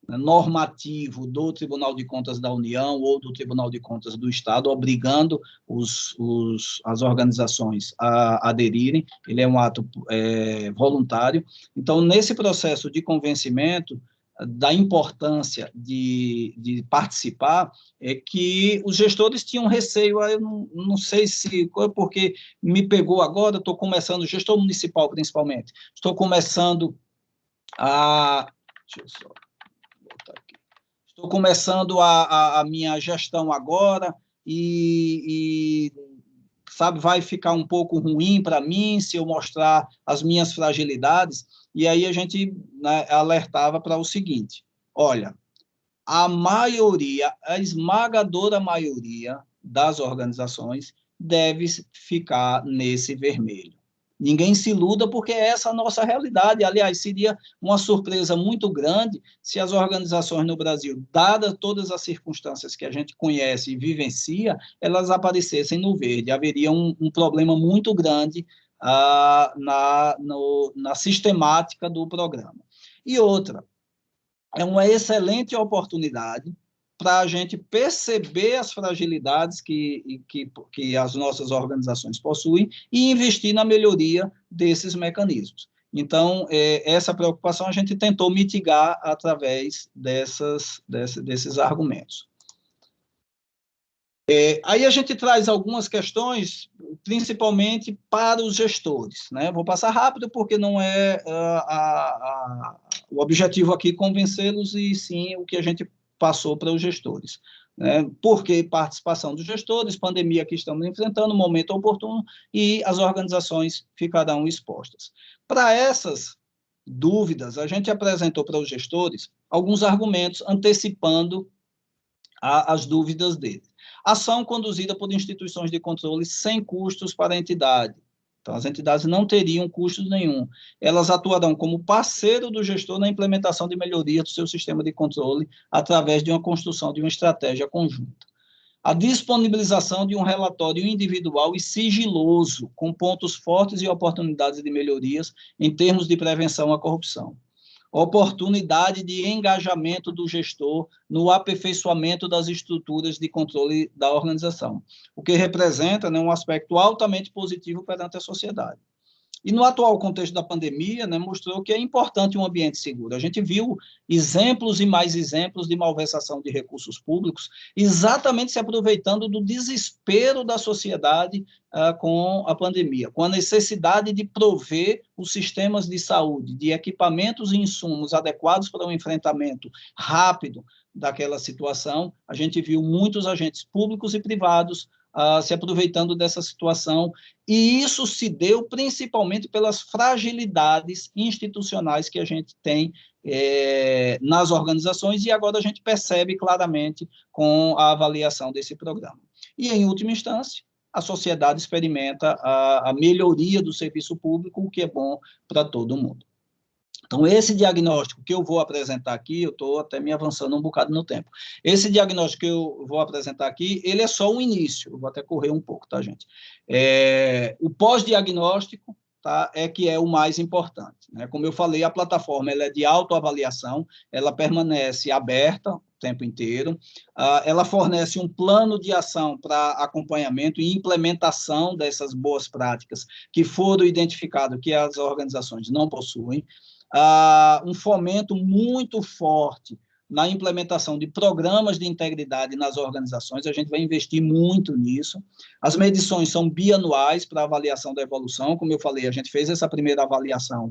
normativo do Tribunal de Contas da União ou do Tribunal de Contas do Estado, obrigando as organizações a aderirem. Ele é um ato voluntário. Então, nesse processo de convencimento da importância de participar, é que os gestores tinham receio. Eu não sei se, porque me pegou agora, estou começando, gestor municipal principalmente, estou começando deixa eu só botar aqui, estou começando a minha gestão agora, e sabe, vai ficar um pouco ruim para mim se eu mostrar as minhas fragilidades. E aí a gente, né, alertava para o seguinte: olha, a esmagadora maioria das organizações deve ficar nesse vermelho. Ninguém se iluda, porque é essa a nossa realidade. Aliás, seria uma surpresa muito grande se as organizações no Brasil, dadas todas as circunstâncias que a gente conhece e vivencia, elas aparecessem no verde. Haveria um problema muito grande na sistemática do programa. E outra, é uma excelente oportunidade para a gente perceber as fragilidades que as nossas organizações possuem e investir na melhoria desses mecanismos. Então, essa preocupação a gente tentou mitigar através desses argumentos. Aí a gente traz algumas questões, principalmente para os gestores, né? Vou passar rápido, porque não é o objetivo aqui convencê-los, e sim o que a gente passou para os gestores. Né? Por que participação dos gestores, pandemia que estamos enfrentando, momento oportuno, e as organizações ficarão expostas. Para essas dúvidas, a gente apresentou para os gestores alguns argumentos antecipando as dúvidas deles. Ação conduzida por instituições de controle sem custos para a entidade. Então, as entidades não teriam custos nenhum. Elas atuarão como parceiro do gestor na implementação de melhoria do seu sistema de controle através de uma construção de uma estratégia conjunta. A disponibilização de um relatório individual e sigiloso, com pontos fortes e oportunidades de melhorias em termos de prevenção à corrupção. Oportunidade de engajamento do gestor no aperfeiçoamento das estruturas de controle da organização, o que representa, né, um aspecto altamente positivo perante a sociedade. E no atual contexto da pandemia, né, mostrou que é importante um ambiente seguro. A gente viu exemplos e mais exemplos de malversação de recursos públicos, exatamente se aproveitando do desespero da sociedade com a pandemia, com a necessidade de prover os sistemas de saúde, de equipamentos e insumos adequados para um enfrentamento rápido daquela situação. A gente viu muitos agentes públicos e privados se aproveitando dessa situação, e isso se deu principalmente pelas fragilidades institucionais que a gente tem nas organizações, e agora a gente percebe claramente com a avaliação desse programa. E, em última instância, a sociedade experimenta a melhoria do serviço público, o que é bom para todo mundo. Então, esse diagnóstico que eu vou apresentar aqui, eu estou até me avançando um bocado no tempo. Esse diagnóstico que eu vou apresentar aqui, ele é só o início, eu vou até correr um pouco, tá, gente? O pós-diagnóstico, tá, é que é o mais importante, né? Como eu falei, a plataforma ela é de autoavaliação, ela permanece aberta o tempo inteiro, ela fornece um plano de ação para acompanhamento e implementação dessas boas práticas que foram identificadas que as organizações não possuem, um fomento muito forte na implementação de programas de integridade nas organizações, a gente vai investir muito nisso. As medições são bianuais para avaliação da evolução, como eu falei, a gente fez essa primeira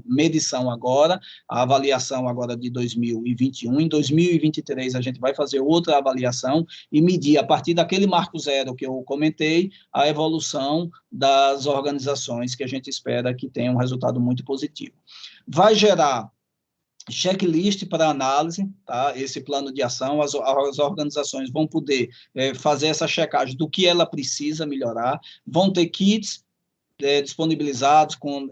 medição agora, a avaliação agora de 2021, em 2023 a gente vai fazer outra avaliação e medir, a partir daquele marco zero que eu comentei, a evolução das organizações, que a gente espera que tenha um resultado muito positivo. Vai gerar checklist para análise, tá? Esse plano de ação, as organizações vão poder fazer essa checagem do que ela precisa melhorar, vão ter kits disponibilizados com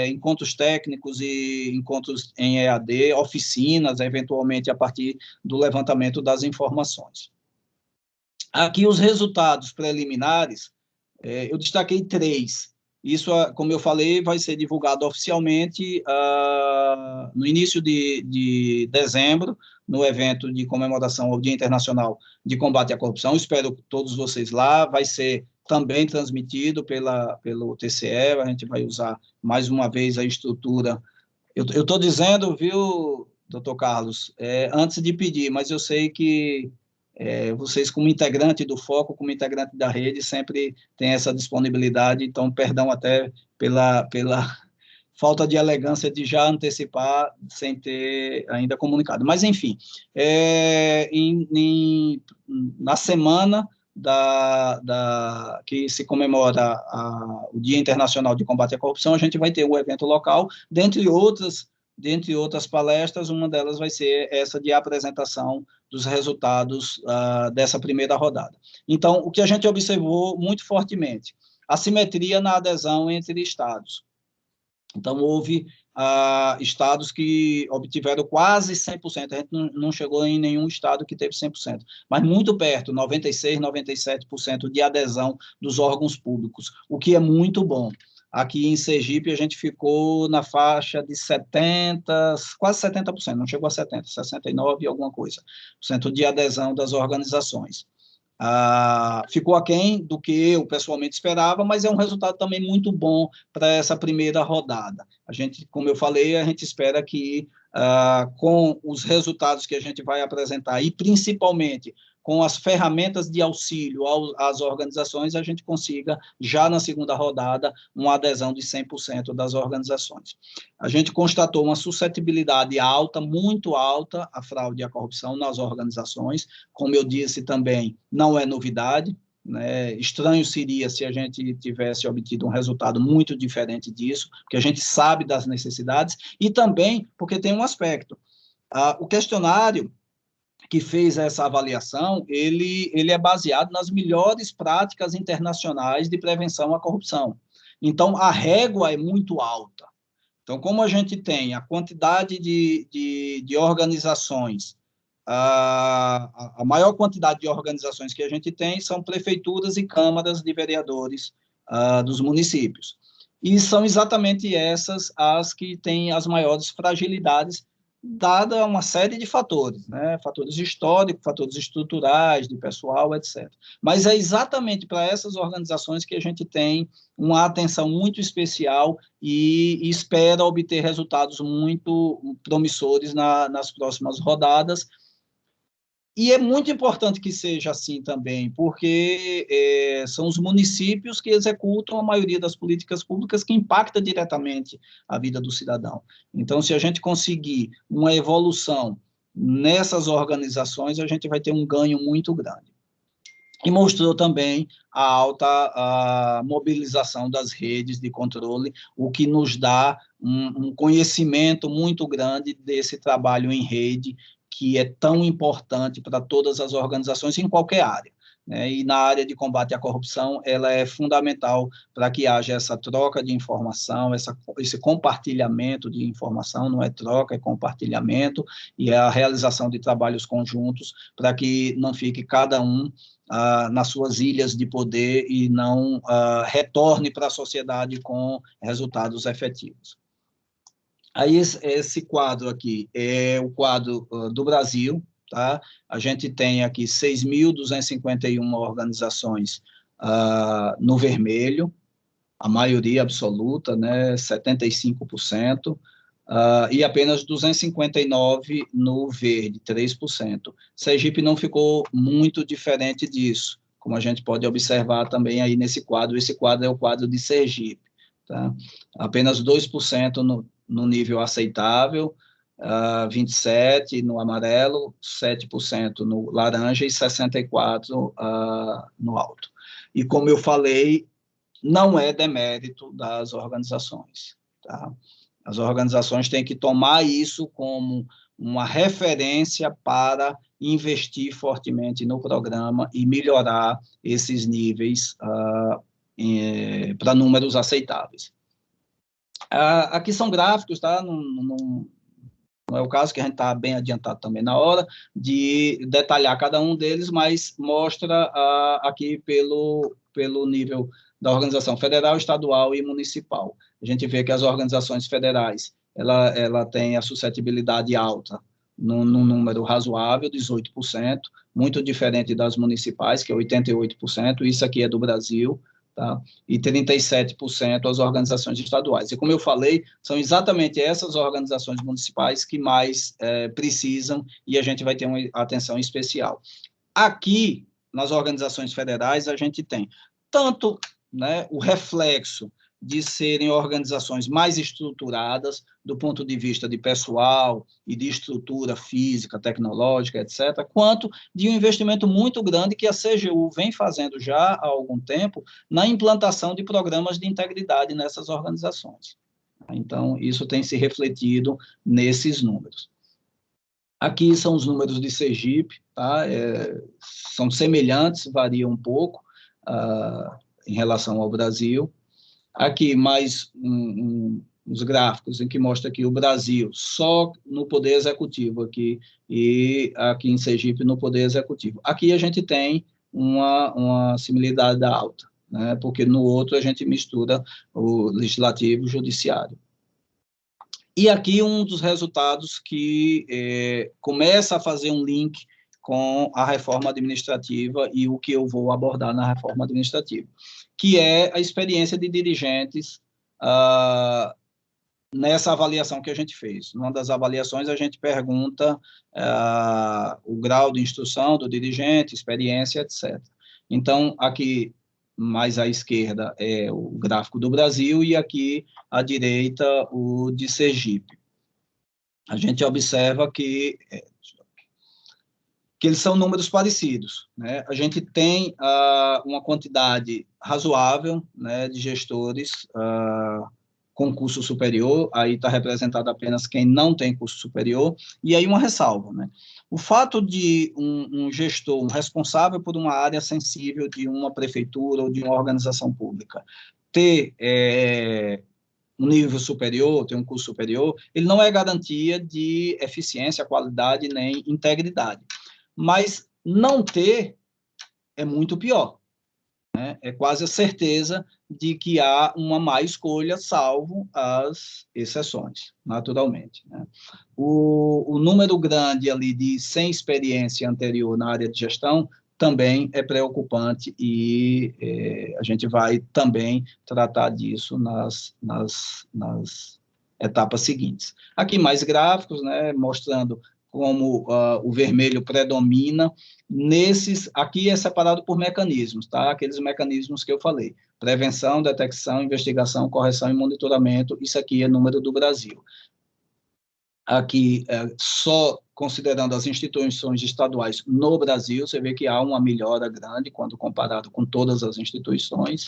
encontros técnicos e encontros em EAD, oficinas, eventualmente a partir do levantamento das informações. Aqui os resultados preliminares, eu destaquei 3. Isso, como eu falei, vai ser divulgado oficialmente no início de dezembro, no evento de comemoração ao Dia Internacional de Combate à Corrupção. Espero todos vocês lá. Vai ser também transmitido pelo TCE. A gente vai usar, mais uma vez, a estrutura. Eu estou dizendo, viu, doutor Carlos, antes de pedir, mas eu sei que vocês, como integrante do Foco, como integrante da rede, sempre tem essa disponibilidade, então, perdão até pela falta de elegância de já antecipar sem ter ainda comunicado. Mas, enfim, na semana que se comemora o Dia Internacional de Combate à Corrupção, a gente vai ter um evento local, dentre outras palestras, uma delas vai ser essa de apresentação dos resultados dessa primeira rodada. Então, o que a gente observou muito fortemente, assimetria na adesão entre estados. Então, houve estados que obtiveram quase 100%, a gente não chegou em nenhum estado que teve 100%, mas muito perto, 96%, 97% de adesão dos órgãos públicos, o que é muito bom. aqui em Sergipe a gente ficou na faixa de 70, quase 70%, não chegou a 70, 69 e alguma coisa, por cento de adesão das organizações. Ficou aquém do que eu pessoalmente esperava, mas é um resultado também muito bom para essa primeira rodada. A gente, como eu falei, a gente espera que com os resultados que a gente vai apresentar e principalmente com as ferramentas de auxílio às organizações, a gente consiga, já na segunda rodada, uma adesão de 100% das organizações. A gente constatou uma suscetibilidade alta, muito alta, à fraude e à corrupção nas organizações. Como eu disse também, não é novidade, né? Estranho seria se a gente tivesse obtido um resultado muito diferente disso, porque a gente sabe das necessidades, e também porque tem um aspecto. O questionário que fez essa avaliação, ele é baseado nas melhores práticas internacionais de prevenção à corrupção. Então, a régua é muito alta. Então, como a gente tem a quantidade de organizações, a maior quantidade de organizações que a gente tem são prefeituras e câmaras de vereadores dos municípios. E são exatamente essas as que têm as maiores fragilidades, dada uma série de fatores, né? Fatores históricos, fatores estruturais, de pessoal, etc. Mas é exatamente para essas organizações que a gente tem uma atenção muito especial e espera obter resultados muito promissores nas próximas rodadas. E é muito importante que seja assim também, porque são os municípios que executam a maioria das políticas públicas que impacta diretamente a vida do cidadão. Então, se a gente conseguir uma evolução nessas organizações, a gente vai ter um ganho muito grande. E mostrou também a alta mobilização das redes de controle, o que nos dá um conhecimento muito grande desse trabalho em rede, que é tão importante para todas as organizações em qualquer área, né? E na área de combate à corrupção, ela é fundamental para que haja essa troca de informação, esse compartilhamento de informação, não é troca, é compartilhamento, e a realização de trabalhos conjuntos para que não fique cada um nas suas ilhas de poder e não retorne para a sociedade com resultados efetivos. Aí, esse quadro aqui é o quadro do Brasil, tá? A gente tem aqui 6.251 organizações no vermelho, a maioria absoluta, né, 75%, e apenas 259 no verde, 3%. Sergipe não ficou muito diferente disso, como a gente pode observar também aí nesse quadro. Esse quadro é o quadro de Sergipe, tá? Apenas 2% no nível aceitável, 27% no amarelo, 7% no laranja e 64% no alto. E, como eu falei, não é demérito das organizações, tá? As organizações têm que tomar isso como uma referência para investir fortemente no programa e melhorar esses níveis para números aceitáveis. Aqui são gráficos, tá? Não é o caso, que a gente está bem adiantado também na hora de detalhar cada um deles, mas mostra aqui pelo nível da organização federal, estadual e municipal. A gente vê que as organizações federais, ela tem a suscetibilidade alta num número razoável, 18%, muito diferente das municipais, que é 88%, isso aqui é do Brasil, tá? E 37% as organizações estaduais. E, como eu falei, são exatamente essas organizações municipais que mais precisam, e a gente vai ter uma atenção especial. Aqui, nas organizações federais, a gente tem tanto, né, o reflexo de serem organizações mais estruturadas do ponto de vista de pessoal e de estrutura física, tecnológica, etc., quanto de um investimento muito grande que a CGU vem fazendo já há algum tempo na implantação de programas de integridade nessas organizações. Então, isso tem se refletido nesses números. Aqui são os números de Sergipe, tá? São semelhantes, variam um pouco em relação ao Brasil. Aqui, mais uns gráficos em que mostra que o Brasil, só no Poder Executivo aqui, e aqui em Sergipe no Poder Executivo. Aqui a gente tem uma similaridade alta, né, porque no outro a gente mistura o legislativo e o judiciário. E aqui um dos resultados que começa a fazer um link com a reforma administrativa e o que eu vou abordar na reforma administrativa, que é a experiência de dirigentes nessa avaliação que a gente fez. Numa das avaliações, a gente pergunta o grau de instrução do dirigente, experiência, etc. Então, aqui, mais à esquerda, é o gráfico do Brasil, e aqui, à direita, o de Sergipe. A gente observa que eles são números parecidos, né? A gente tem uma quantidade razoável, né, de gestores com curso superior, aí está representado apenas quem não tem curso superior, e aí uma ressalva, né? O fato de um gestor, um responsável por uma área sensível de uma prefeitura ou de uma organização pública, ter um nível superior, ter um curso superior, ele não é garantia de eficiência, qualidade, nem integridade. Mas não ter é muito pior, né? É quase a certeza de que há uma má escolha, salvo as exceções, naturalmente, né? O número grande ali de sem experiência anterior na área de gestão também é preocupante, e a gente vai também tratar disso nas etapas seguintes. Aqui mais gráficos, né, mostrando como o vermelho predomina. Nesses, aqui é separado por mecanismos, tá? Aqueles mecanismos que eu falei: prevenção, detecção, investigação, correção e monitoramento. Isso aqui é número do Brasil. Aqui, só considerando as instituições estaduais no Brasil, você vê que há uma melhora grande quando comparado com todas as instituições.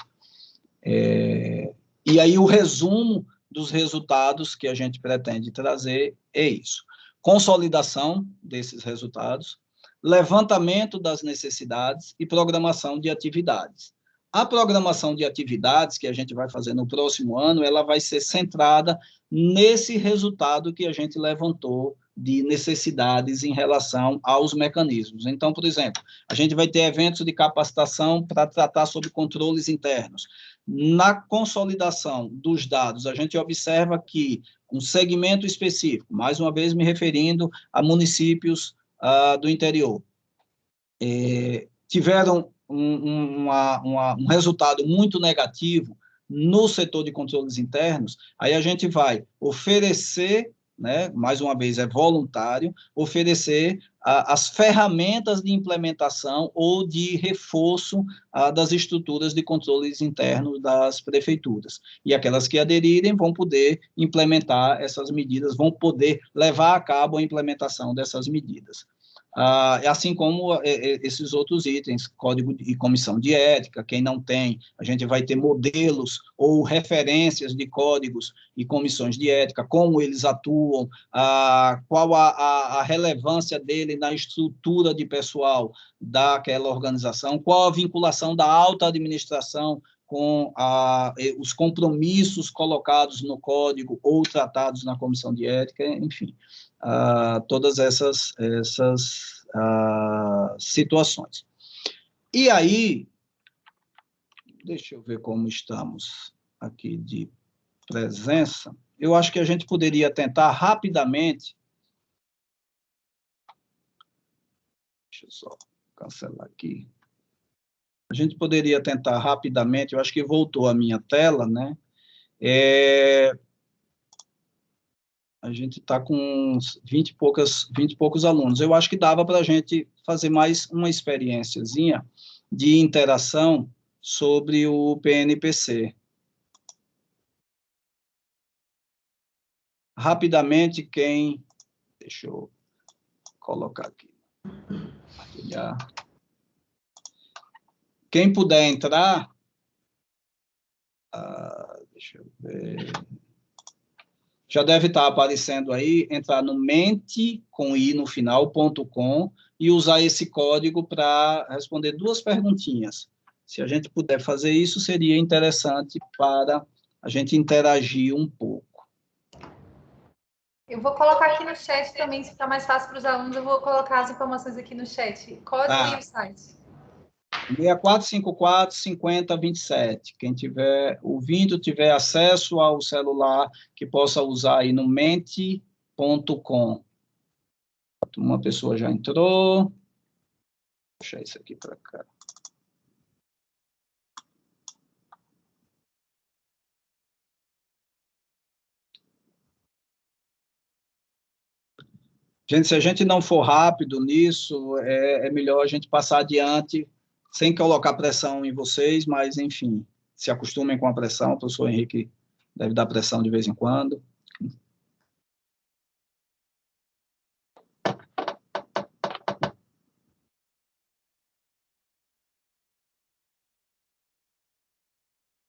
E aí o resumo dos resultados que a gente pretende trazer é isso: consolidação desses resultados, levantamento das necessidades e programação de atividades. A programação de atividades que a gente vai fazer no próximo ano, ela vai ser centrada nesse resultado que a gente levantou de necessidades em relação aos mecanismos. Então, por exemplo, a gente vai ter eventos de capacitação para tratar sobre controles internos. Na consolidação dos dados, a gente observa que um segmento específico, mais uma vez me referindo a municípios do interior, tiveram um resultado muito negativo no setor de controles internos. Aí a gente vai oferecer, né, mais uma vez é voluntário, oferecer as ferramentas de implementação ou de reforço das estruturas de controles internos das prefeituras. E aquelas que aderirem vão poder implementar essas medidas, vão poder levar a cabo a implementação dessas medidas. Assim como esses outros itens, código e comissão de ética. Quem não tem, a gente vai ter modelos ou referências de códigos e comissões de ética, como eles atuam, qual a relevância dele na estrutura de pessoal daquela organização, qual a vinculação da alta administração com os compromissos colocados no código ou tratados na comissão de ética, enfim. Todas essas situações. E aí, deixa eu ver como estamos aqui de presença. Eu acho que a gente poderia tentar rapidamente. Deixa eu só cancelar aqui. A gente poderia tentar rapidamente, eu acho que voltou a minha tela, né? A gente está com uns 20 e poucos alunos. Eu acho que dava para a gente fazer mais uma experiênciazinha de interação sobre o PNPC. Rapidamente, deixa eu colocar aqui. Quem puder entrar, deixa eu ver... Já deve estar aparecendo aí, entrar no mente, com i no final, .com, e usar esse código para responder 2 perguntinhas. Se a gente puder fazer isso, seria interessante para a gente interagir um pouco. Eu vou colocar aqui no chat também, se ficar mais fácil para os alunos, eu vou colocar as informações aqui no chat. Código e o site. 6454-5027. Quem estiver ouvindo, tiver acesso ao celular, que possa usar aí no mente.com. Uma pessoa já entrou. Vou puxar isso aqui para cá. Gente, se a gente não for rápido nisso, é melhor a gente passar adiante, sem colocar pressão em vocês, mas, enfim, se acostumem com a pressão. O professor Henrique deve dar pressão de vez em quando.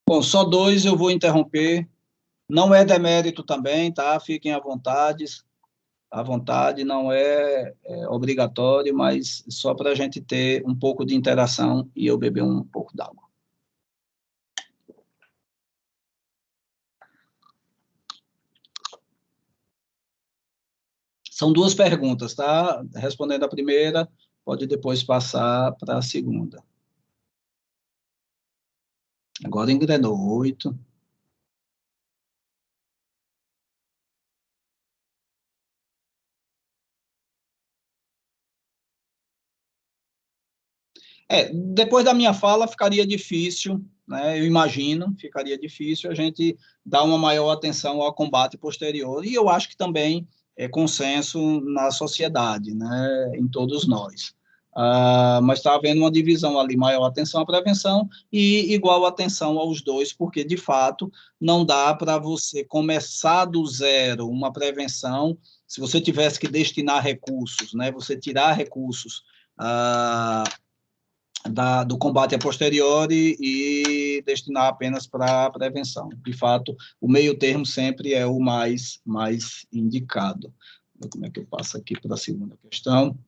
Bom, só 2 eu vou interromper. Não é demérito também, tá? Fiquem à vontade, não é obrigatório, mas só para a gente ter um pouco de interação e eu beber um pouco d'água. São 2 perguntas, tá? Respondendo a primeira, pode depois passar para a segunda. Agora engrenou 8. Depois da minha fala, ficaria difícil, né? Eu imagino, ficaria difícil a gente dar uma maior atenção ao combate posterior, e eu acho que também é consenso na sociedade, né? Em todos nós. Mas está havendo uma divisão ali, maior atenção à prevenção e igual atenção aos dois, porque, de fato, não dá para você começar do zero uma prevenção, se você tivesse que destinar recursos, né? Você tirar recursos do combate a posteriori e destinar apenas para a prevenção. De fato, o meio termo sempre é o mais indicado. Como é que eu passo aqui para a segunda questão?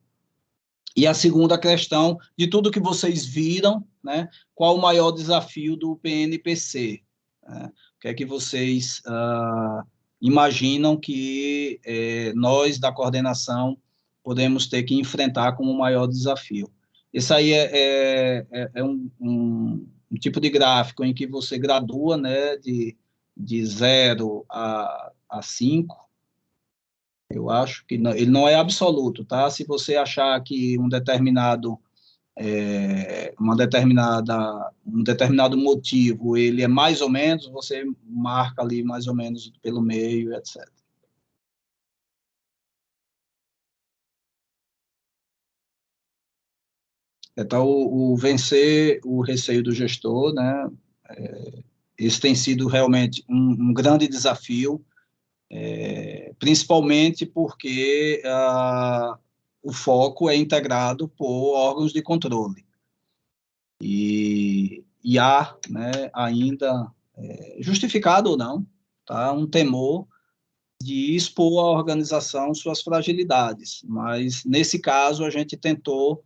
E a segunda questão, de tudo que vocês viram, né, qual o maior desafio do PNPC? Né? O que é que vocês imaginam que nós, da coordenação, podemos ter que enfrentar como o maior desafio? Esse aí é um tipo de gráfico em que você gradua, né, de 0 a 5. Eu acho que não, ele não é absoluto, tá? Se você achar que um determinado motivo ele é mais ou menos, você marca ali mais ou menos pelo meio, etc. Então, o vencer o receio do gestor, né? Esse tem sido realmente um grande desafio, principalmente porque o foco é integrado por órgãos de controle. E há, né, ainda, justificado ou não, tá, um temor de expor à organização suas fragilidades, mas, nesse caso, a gente tentou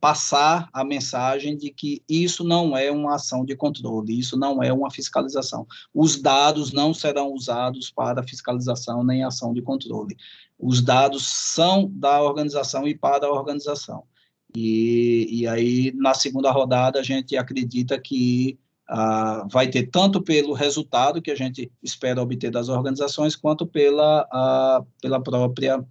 passar a mensagem de que isso não é uma ação de controle, isso não é uma fiscalização. Os dados não serão usados para fiscalização nem ação de controle. Os dados são da organização e para a organização. E aí, na segunda rodada, a gente acredita que vai ter tanto pelo resultado que a gente espera obter das organizações, quanto pela própria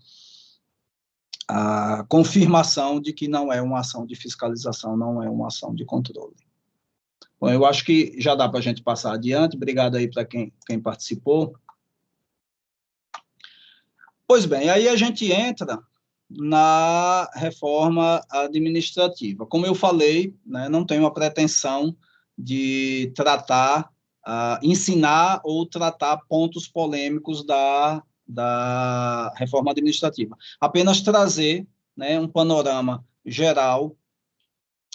confirmação de que não é uma ação de fiscalização, não é uma ação de controle. Bom, eu acho que já dá para a gente passar adiante. Obrigado aí para quem participou. Pois bem, aí a gente entra na reforma administrativa. Como eu falei, né, não tenho a pretensão de tratar, ensinar ou tratar pontos polêmicos da reforma administrativa. Apenas trazer, né, um panorama geral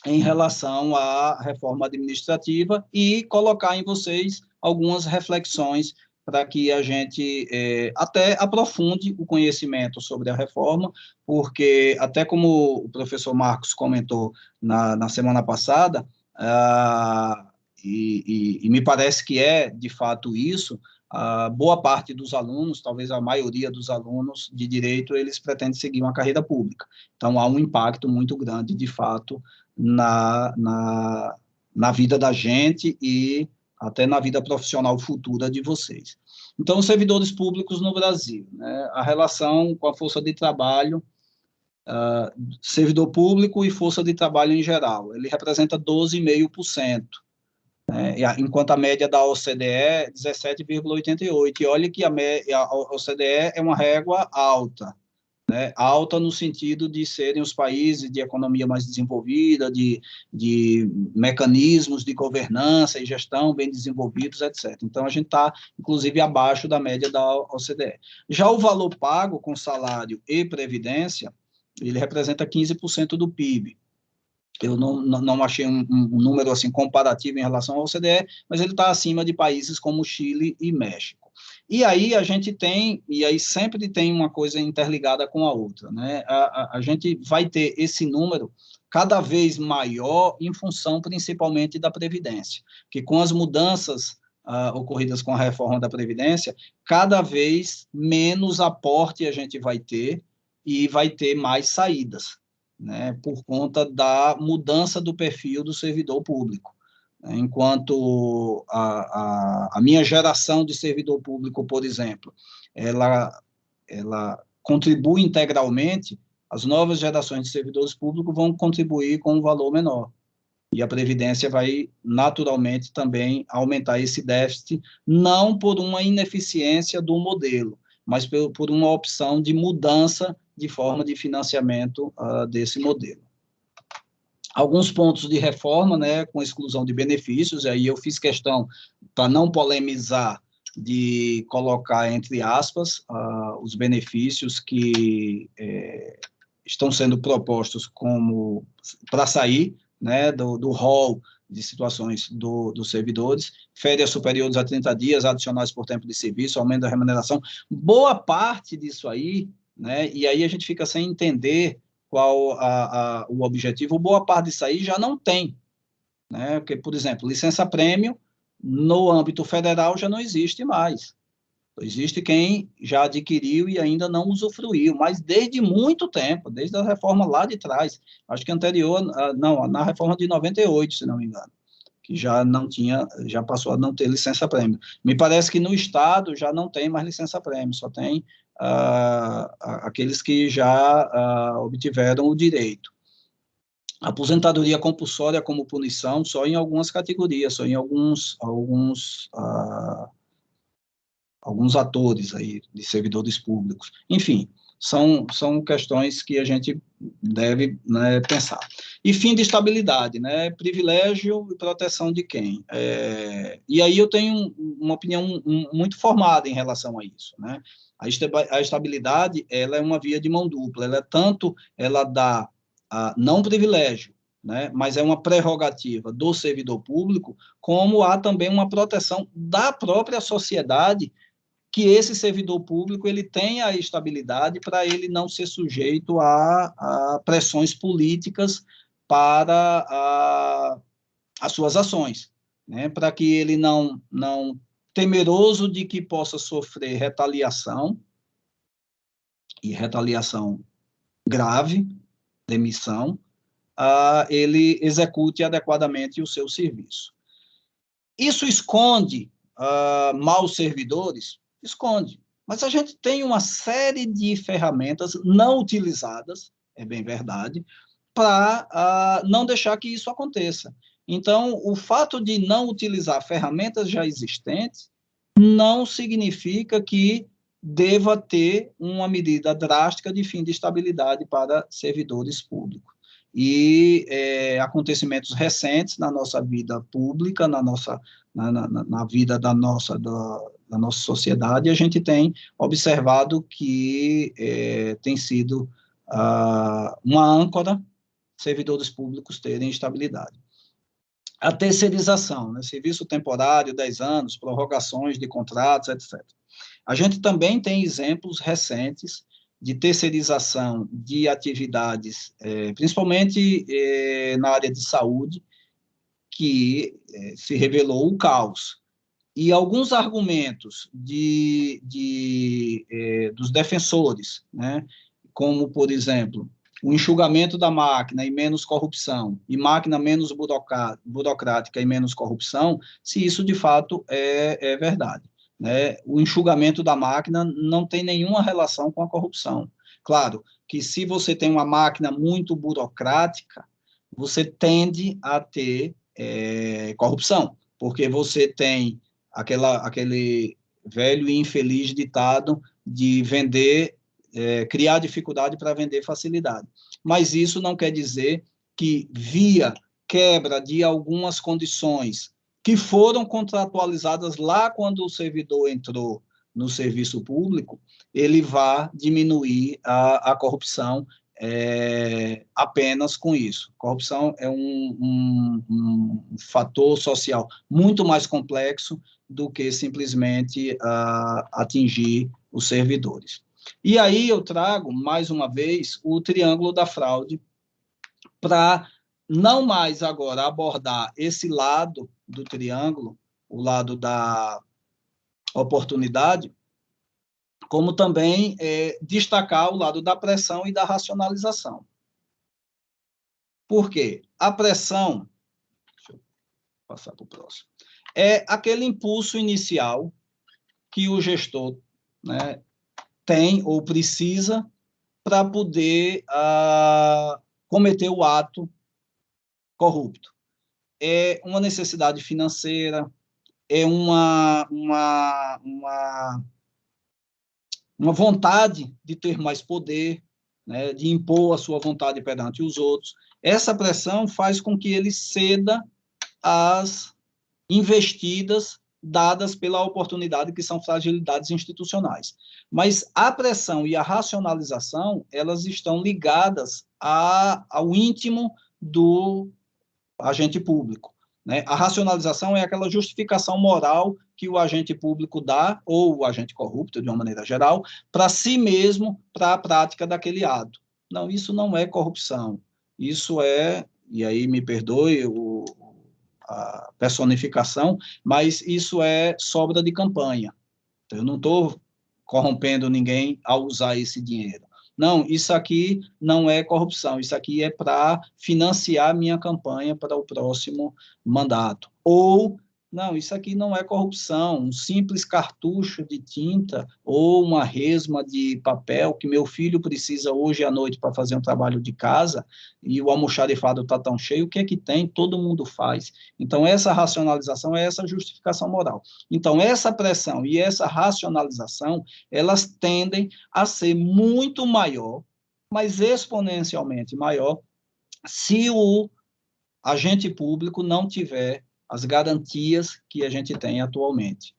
em relação à reforma administrativa e colocar em vocês algumas reflexões para que a gente até aprofunde o conhecimento sobre a reforma, porque, até como o professor Marcos comentou na semana passada, e me parece que de fato isso, boa parte dos alunos, talvez a maioria dos alunos de direito, eles pretendem seguir uma carreira pública. Então, há um impacto muito grande, de fato, na vida da gente e até na vida profissional futura de vocês. Então, os servidores públicos no Brasil, né, a relação com a força de trabalho, servidor público e força de trabalho em geral, ele representa 12,5%. Enquanto a média da OCDE é 17,88%. E olha que a OCDE é uma régua alta, né? Alta no sentido de serem os países de economia mais desenvolvida, de mecanismos de governança e gestão bem desenvolvidos, etc. Então, a gente está, inclusive, abaixo da média da OCDE. Já o valor pago com salário e previdência, ele representa 15% do PIB. Eu não achei um número assim comparativo em relação ao OCDE, mas ele está acima de países como Chile e México. E aí a gente tem, e aí sempre tem uma coisa interligada com a outra, né? A gente vai ter esse número cada vez maior em função principalmente da Previdência, que com as mudanças ocorridas com a reforma da Previdência, cada vez menos aporte a gente vai ter e vai ter mais saídas, né, por conta da mudança do perfil do servidor público. Enquanto a minha geração de servidor público, por exemplo, ela contribui integralmente, as novas gerações de servidores públicos vão contribuir com um valor menor. E a Previdência vai, naturalmente, também aumentar esse déficit, não por uma ineficiência do modelo, mas por uma opção de mudança de forma de financiamento desse modelo. Alguns pontos de reforma, né, com exclusão de benefícios, aí eu fiz questão, para não polemizar, de colocar, entre aspas, os benefícios que estão sendo propostos como para sair, né, do rol de situações dos servidores, férias superiores a 30 dias, adicionais por tempo de serviço, aumento da remuneração, boa parte disso aí, né, e aí a gente fica sem entender qual o objetivo, boa parte disso aí já não tem, né, porque, por exemplo, licença-prêmio, no âmbito federal já não existe mais, existe quem já adquiriu e ainda não usufruiu, mas desde muito tempo, desde a reforma lá de trás, acho que anterior, não, na reforma de 98, se não me engano, que já não tinha, já passou a não ter licença-prêmio. Me parece que no Estado já não tem mais licença-prêmio, só tem aqueles que já obtiveram o direito. Aposentadoria compulsória como punição só em algumas categorias, só em alguns atores aí de servidores públicos. Enfim, são questões que a gente deve, né, pensar. E fim de estabilidade, né, privilégio e proteção de quem? E aí eu tenho uma opinião muito formada em relação a isso, né? A estabilidade, ela é uma via de mão dupla, ela dá não privilégio, né, mas é uma prerrogativa do servidor público, como há também uma proteção da própria sociedade, que esse servidor público ele tenha a estabilidade para ele não ser sujeito a pressões políticas para as suas ações, né? Para que ele não temeroso de que possa sofrer retaliação, e retaliação grave, demissão, ele execute adequadamente o seu serviço. Isso esconde maus servidores? Esconde. Mas a gente tem uma série de ferramentas não utilizadas, é bem verdade, para não deixar que isso aconteça. Então, o fato de não utilizar ferramentas já existentes não significa que deva ter uma medida drástica de fim de estabilidade para servidores públicos. E acontecimentos recentes na nossa vida pública, na vida da nossa sociedade, a gente tem observado que tem sido uma âncora servidores públicos terem estabilidade. A terceirização, né, serviço temporário, 10 anos, prorrogações de contratos, etc. A gente também tem exemplos recentes de terceirização de atividades, principalmente na área de saúde, que se revelou o caos. E alguns argumentos dos defensores, né, como, por exemplo, o enxugamento da máquina e menos corrupção, e máquina menos burocrática e menos corrupção, se isso de fato é verdade, né? O enxugamento da máquina não tem nenhuma relação com a corrupção. Claro que se você tem uma máquina muito burocrática, você tende a ter corrupção, porque você tem aquele velho e infeliz ditado de vender, criar dificuldade para vender facilidade. Mas isso não quer dizer que, via quebra de algumas condições que foram contratualizadas lá quando o servidor entrou no serviço público, ele vá diminuir a corrupção apenas com isso. Corrupção é um fator social muito mais complexo do que simplesmente atingir os servidores. E aí eu trago, mais uma vez, o triângulo da fraude para não mais agora abordar esse lado do triângulo, o lado da oportunidade, como também destacar o lado da pressão e da racionalização. Por quê? A pressão, deixa eu passar para o próximo, é aquele impulso inicial que o gestor, né, tem ou precisa para poder cometer o ato corrupto. É uma necessidade financeira, é uma vontade de ter mais poder, né, de impor a sua vontade perante os outros. Essa pressão faz com que ele ceda às investidas dadas pela oportunidade, que são fragilidades institucionais. Mas a pressão e a racionalização, elas estão ligadas ao íntimo do agente público, né? A racionalização é aquela justificação moral que o agente público dá, ou o agente corrupto, de uma maneira geral, para si mesmo, para a prática daquele ato. Não, isso não é corrupção. Isso é, e aí me perdoe a personificação, mas isso é sobra de campanha. Então, eu não estou corrompendo ninguém ao usar esse dinheiro. Não, isso aqui não é corrupção, isso aqui é para financiar minha campanha para o próximo mandato. Ou, não, isso aqui não é corrupção, um simples cartucho de tinta ou uma resma de papel que meu filho precisa hoje à noite para fazer um trabalho de casa e o almoxarifado está tão cheio, o que é que tem? Todo mundo faz. Então, essa racionalização é essa justificação moral. Então, essa pressão e essa racionalização, elas tendem a ser muito maior, mas exponencialmente maior, se o agente público não tiver as garantias que a gente tem atualmente.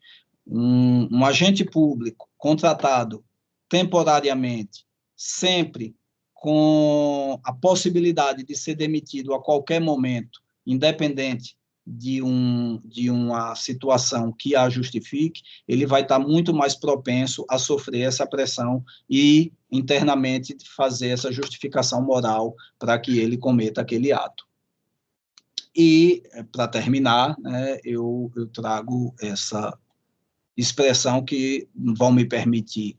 Um agente público contratado temporariamente, sempre com a possibilidade de ser demitido a qualquer momento, independente de uma situação que a justifique, ele vai estar muito mais propenso a sofrer essa pressão e, internamente, fazer essa justificação moral para que ele cometa aquele ato. E, para terminar, né, eu trago essa expressão que vão me permitir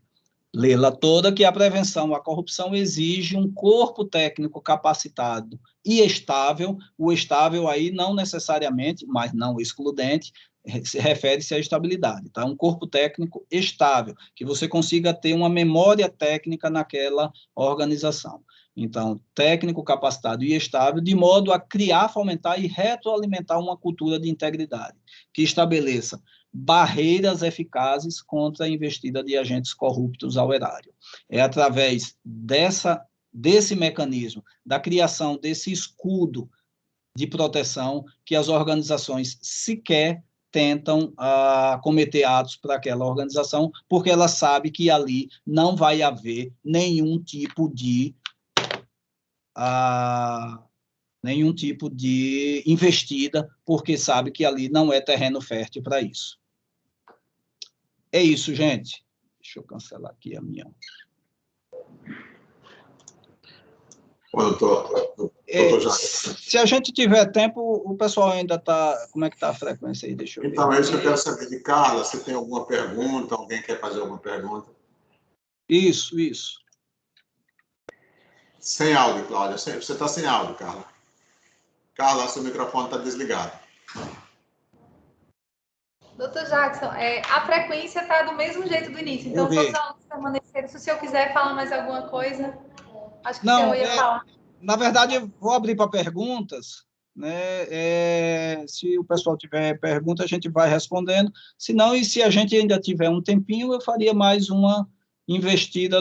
lê-la toda, que a prevenção à corrupção exige um corpo técnico capacitado e estável. O estável aí não necessariamente, mas não excludente, refere-se à estabilidade, tá? Um corpo técnico estável, que você consiga ter uma memória técnica naquela organização. Então, técnico capacitado e estável, de modo a criar, fomentar e retroalimentar uma cultura de integridade, que estabeleça barreiras eficazes contra a investida de agentes corruptos ao erário. É através desse mecanismo, da criação desse escudo de proteção, que as organizações sequer tentam cometer atos para aquela organização, porque ela sabe que ali não vai haver nenhum tipo de investida, porque sabe que ali não é terreno fértil para isso. É isso, gente. Deixa eu cancelar aqui a minha. Doutor Se a gente tiver tempo, o pessoal ainda está... Como é que está a frequência aí? Deixa eu ver. Então, é isso que eu quero saber de Carla, se tem alguma pergunta, alguém quer fazer alguma pergunta. Isso. Sem áudio, Cláudia. Você está sem áudio, Carla. Carla, seu microfone está desligado. Doutor Jackson, a frequência está do mesmo jeito do início, então Eu vi. todos os alunos permaneceram. Se o senhor quiser falar mais alguma coisa, acho que o Não, senhor ia falar. na verdade, eu vou abrir para perguntas, né? Se o pessoal tiver pergunta, a gente vai respondendo. Se não, e se a gente ainda tiver um tempinho, eu faria mais uma investida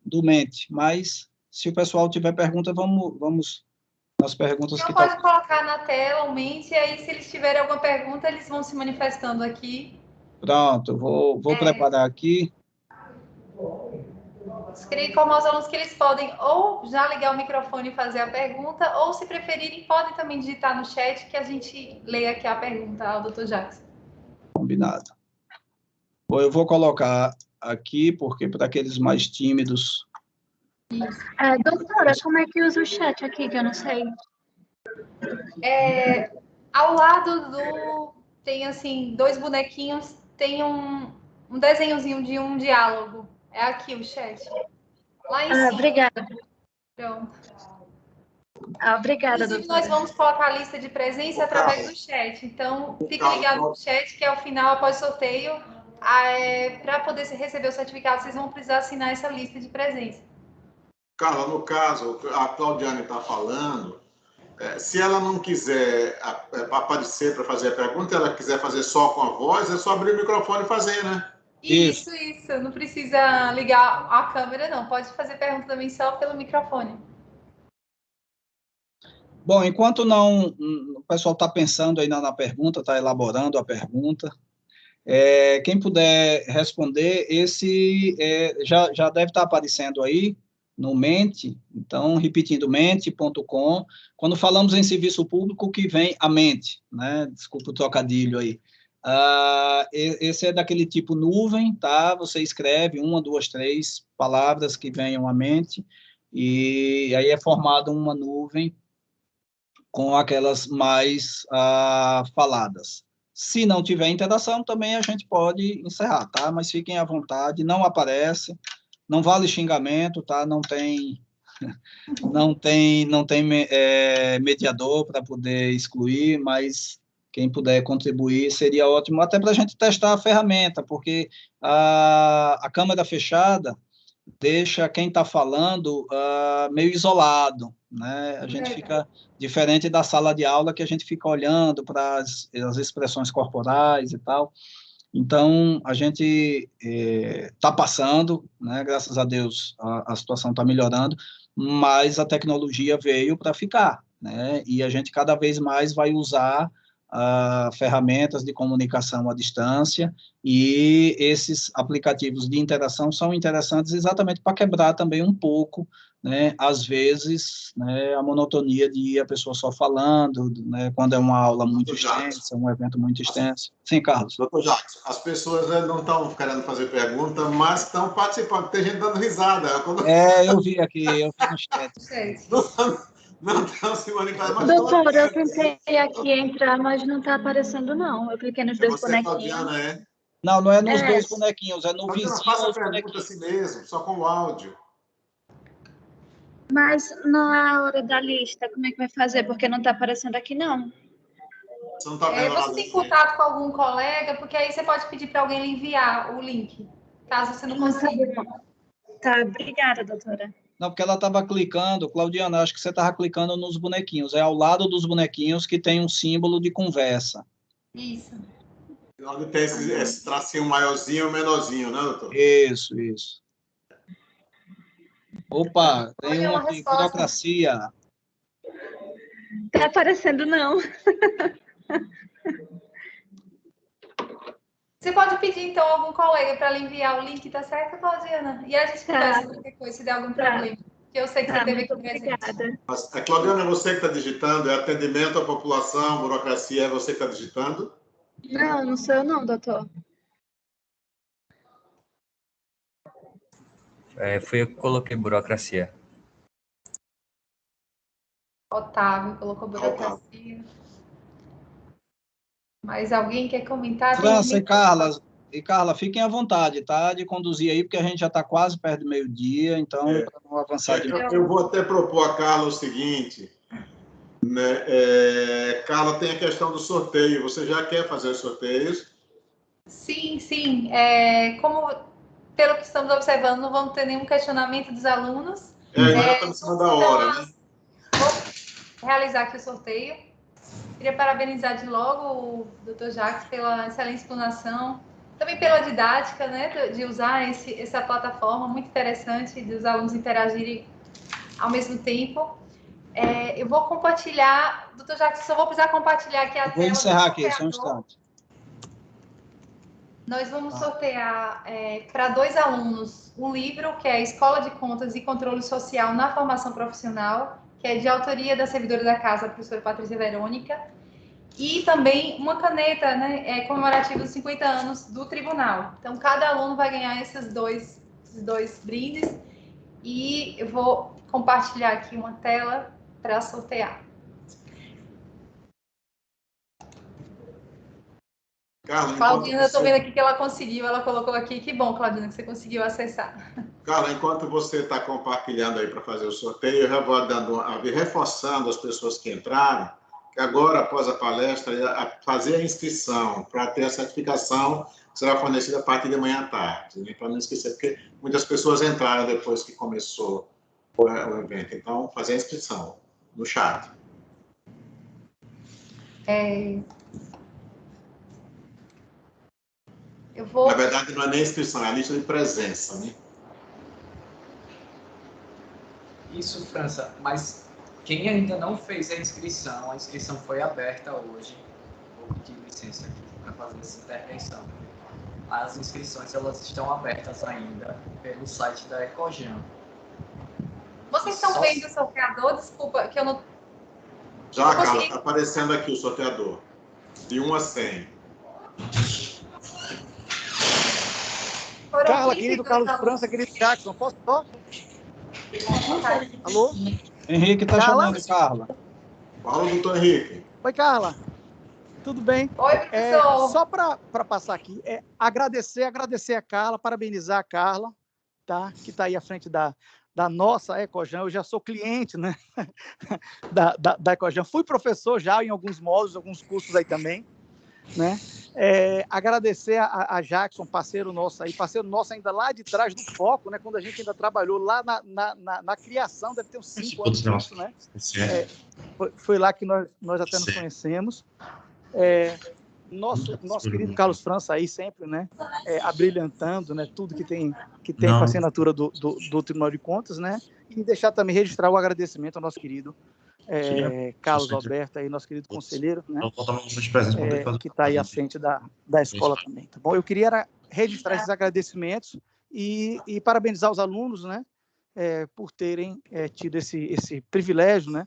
do Mente. Mas, se o pessoal tiver pergunta, vamos nas O perguntas senhor que pode estão. colocar na tela o mente, e aí, se eles tiverem alguma pergunta, eles vão se manifestando aqui. Pronto, vou preparar aqui. Queria informar os alunos que eles podem ou já ligar o microfone e fazer a pergunta, ou, se preferirem, podem também digitar no chat que a gente lê aqui a pergunta ao Dr. Jackson. Combinado. Bom, eu vou colocar aqui, porque para aqueles mais tímidos... Doutora, como é que usa o chat aqui, que eu não sei? Ao lado tem, assim, dois bonequinhos, tem um desenhozinho de um diálogo. É aqui o chat. Lá em cima. Obrigada. Pronto. Obrigada, Inclusive, doutora. nós vamos colocar a lista de presença através do chat. Então, fique ligado no chat, que ao final, após o sorteio, para poder receber o certificado, vocês vão precisar assinar essa lista de presença. Carla, no caso, a Claudiane está falando, se ela não quiser aparecer para fazer a pergunta, ela quiser fazer só com a voz, é só abrir o microfone e fazer, né? Isso. Não precisa ligar a câmera, não. Pode fazer pergunta também só pelo microfone. Bom, enquanto o pessoal está pensando aí na pergunta, está elaborando a pergunta, quem puder responder, esse já deve estar aparecendo aí no Mente, então, repetindo, mente.com. Quando falamos em serviço público, que vem a mente, né? Desculpa o trocadilho aí. Esse é daquele tipo nuvem, tá? Você escreve 1, 2, 3 palavras que venham à mente, e aí é formada uma nuvem com aquelas mais faladas. Se não tiver interação, também a gente pode encerrar, tá? Mas fiquem à vontade, não aparece, não vale xingamento, tá? Não tem mediador para poder excluir, mas quem puder contribuir seria ótimo, até para a gente testar a ferramenta, porque a câmera fechada deixa quem está falando meio isolado, né? A gente fica diferente da sala de aula, que a gente fica olhando para as expressões corporais e tal. Então, a gente está passando, né? Graças a Deus, a situação está melhorando, mas a tecnologia veio para ficar, né? E a gente cada vez mais vai usar ferramentas de comunicação à distância, e esses aplicativos de interação são interessantes exatamente para quebrar também um pouco, né, às vezes, né, a monotonia de a pessoa só falando, né, quando é uma aula muito extensa, um evento muito extenso. Sim, Carlos. Doutor Jackson, as pessoas não estão querendo fazer pergunta, mas estão participando, tem gente dando risada. Eu vi no chat. Não estão se manifestando. Doutora, eu tentei aqui entrar, mas não está aparecendo, não. Eu cliquei nos dois Você, bonequinhos. Claudiana, Não é nos dois bonequinhos, é no Claudiana, vizinho faça a aos pergunta bonequinhos. assim mesmo, só com o áudio. Mas na hora da lista, como é que vai fazer? Porque não está aparecendo aqui, não. Você não está vendo nada. Você tem contato com algum colega, porque aí você pode pedir para alguém lhe enviar o link, caso você não consiga. Tá, obrigada, doutora. Não, porque ela estava clicando, Claudiana, acho que você estava clicando nos bonequinhos. É ao lado dos bonequinhos que tem um símbolo de conversa. Isso. Onde tem esse tracinho maiorzinho ou menorzinho, né, doutor? Isso. Opa, tem Olha uma uma aqui, resposta. burocracia. Tá aparecendo, não. Você pode pedir, então, a algum colega para lhe enviar o link, tá certo, Claudiana? E a gente conversa qualquer coisa, se der algum problema. Que eu sei que você teve aqui presente. Obrigada. Mas, Claudiana, é você que está digitando? É atendimento à população, burocracia, é você que está digitando? Não, não sou eu, não, doutor. Fui eu que coloquei burocracia. Otávio colocou burocracia. Mais alguém quer comentar? França e Carla, fiquem à vontade, tá? De conduzir aí, porque a gente já está quase perto do meio-dia, então, para não avançar demais. Eu vou até propor a Carla o seguinte, né? Carla, tem a questão do sorteio. Você já quer fazer os sorteios? Sim, sim. Como, pelo que estamos observando, não vamos ter nenhum questionamento dos alunos. Já estamos em cima da hora, né? Vou realizar aqui o sorteio. Queria parabenizar de logo o Dr. Jacques pela excelente explanação, também pela didática, né, de usar essa plataforma, muito interessante, dos alunos interagirem ao mesmo tempo. Eu vou compartilhar, Dr. Jacques, só vou precisar compartilhar aqui a tela. Vou encerrar aqui, só um instante. Nós vamos sortear para 2 alunos um livro, que é Escola de Contas e Controle Social na Formação Profissional, que é de autoria da servidora da casa, a professora Patrícia Verônica, e também uma caneta, né, comemorativa dos 50 anos do tribunal. Então, cada aluno vai ganhar esses dois brindes, e eu vou compartilhar aqui uma tela para sortear. Carla, Claudina, eu estou vendo aqui que ela conseguiu, ela colocou aqui. Que bom, Claudina, que você conseguiu acessar. Carla, enquanto você está compartilhando aí para fazer o sorteio, eu já vou reforçando as pessoas que entraram, que agora, após a palestra, fazer a inscrição para ter a certificação que será fornecida a partir de amanhã à tarde, né? Para não esquecer, porque muitas pessoas entraram depois que começou o evento. Então, fazer a inscrição no chat. Na verdade, não é nem inscrição, é a lista de presença, né? Isso, França, mas quem ainda não fez a inscrição foi aberta hoje. Vou pedir licença aqui para fazer essa intervenção. As inscrições, elas estão abertas ainda pelo site da Ecojam. Vocês estão vendo o sorteador? Desculpa, que eu não... Já, Carla, está aparecendo aqui o sorteador. De 1 a 100. Carla, querido Carlos França, querido Jackson, posso só? Alô? Henrique está chamando, Carla. Fala, doutor Henrique. Oi, Carla. Tudo bem? Oi, professor. Só para passar aqui, agradecer a Carla, parabenizar a Carla, tá? Que está aí à frente da nossa Ecojam. Eu já sou cliente, né? da Ecojam. Fui professor já em alguns módulos, alguns cursos aí também, né? Agradecer a Jackson, parceiro nosso ainda lá de trás do foco, né? Quando a gente ainda trabalhou lá na criação, deve ter uns 5 anos disso, né? Foi lá que nós até nos conhecemos. Nosso querido Carlos França aí sempre, né? Abrilhantando, né? Tudo que tem com a assinatura do Tribunal de Contas, né? E deixar também registrar o agradecimento ao nosso querido Carlos Alberto, aí, nosso querido conselheiro, né, que está aí à frente da escola também. Tá bom? Eu queria registrar esses agradecimentos e parabenizar os alunos, né, por terem tido esse privilégio, né,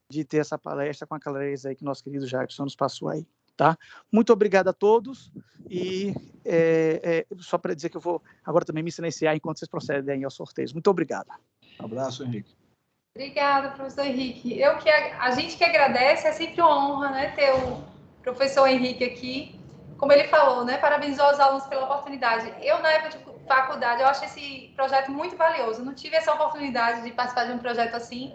de ter essa palestra com a clareza aí que nosso querido Jackson nos passou aí. Tá? Muito obrigado a todos e só para dizer que eu vou agora também me silenciar enquanto vocês procedem aos sorteios. Muito obrigado. Um abraço, Henrique. Obrigada, professor Henrique. A gente que agradece, é sempre uma honra, né, ter o professor Henrique aqui. Como ele falou, né, parabenizou os alunos pela oportunidade. Eu, na época de faculdade, eu acho esse projeto muito valioso. Eu não tive essa oportunidade de participar de um projeto assim,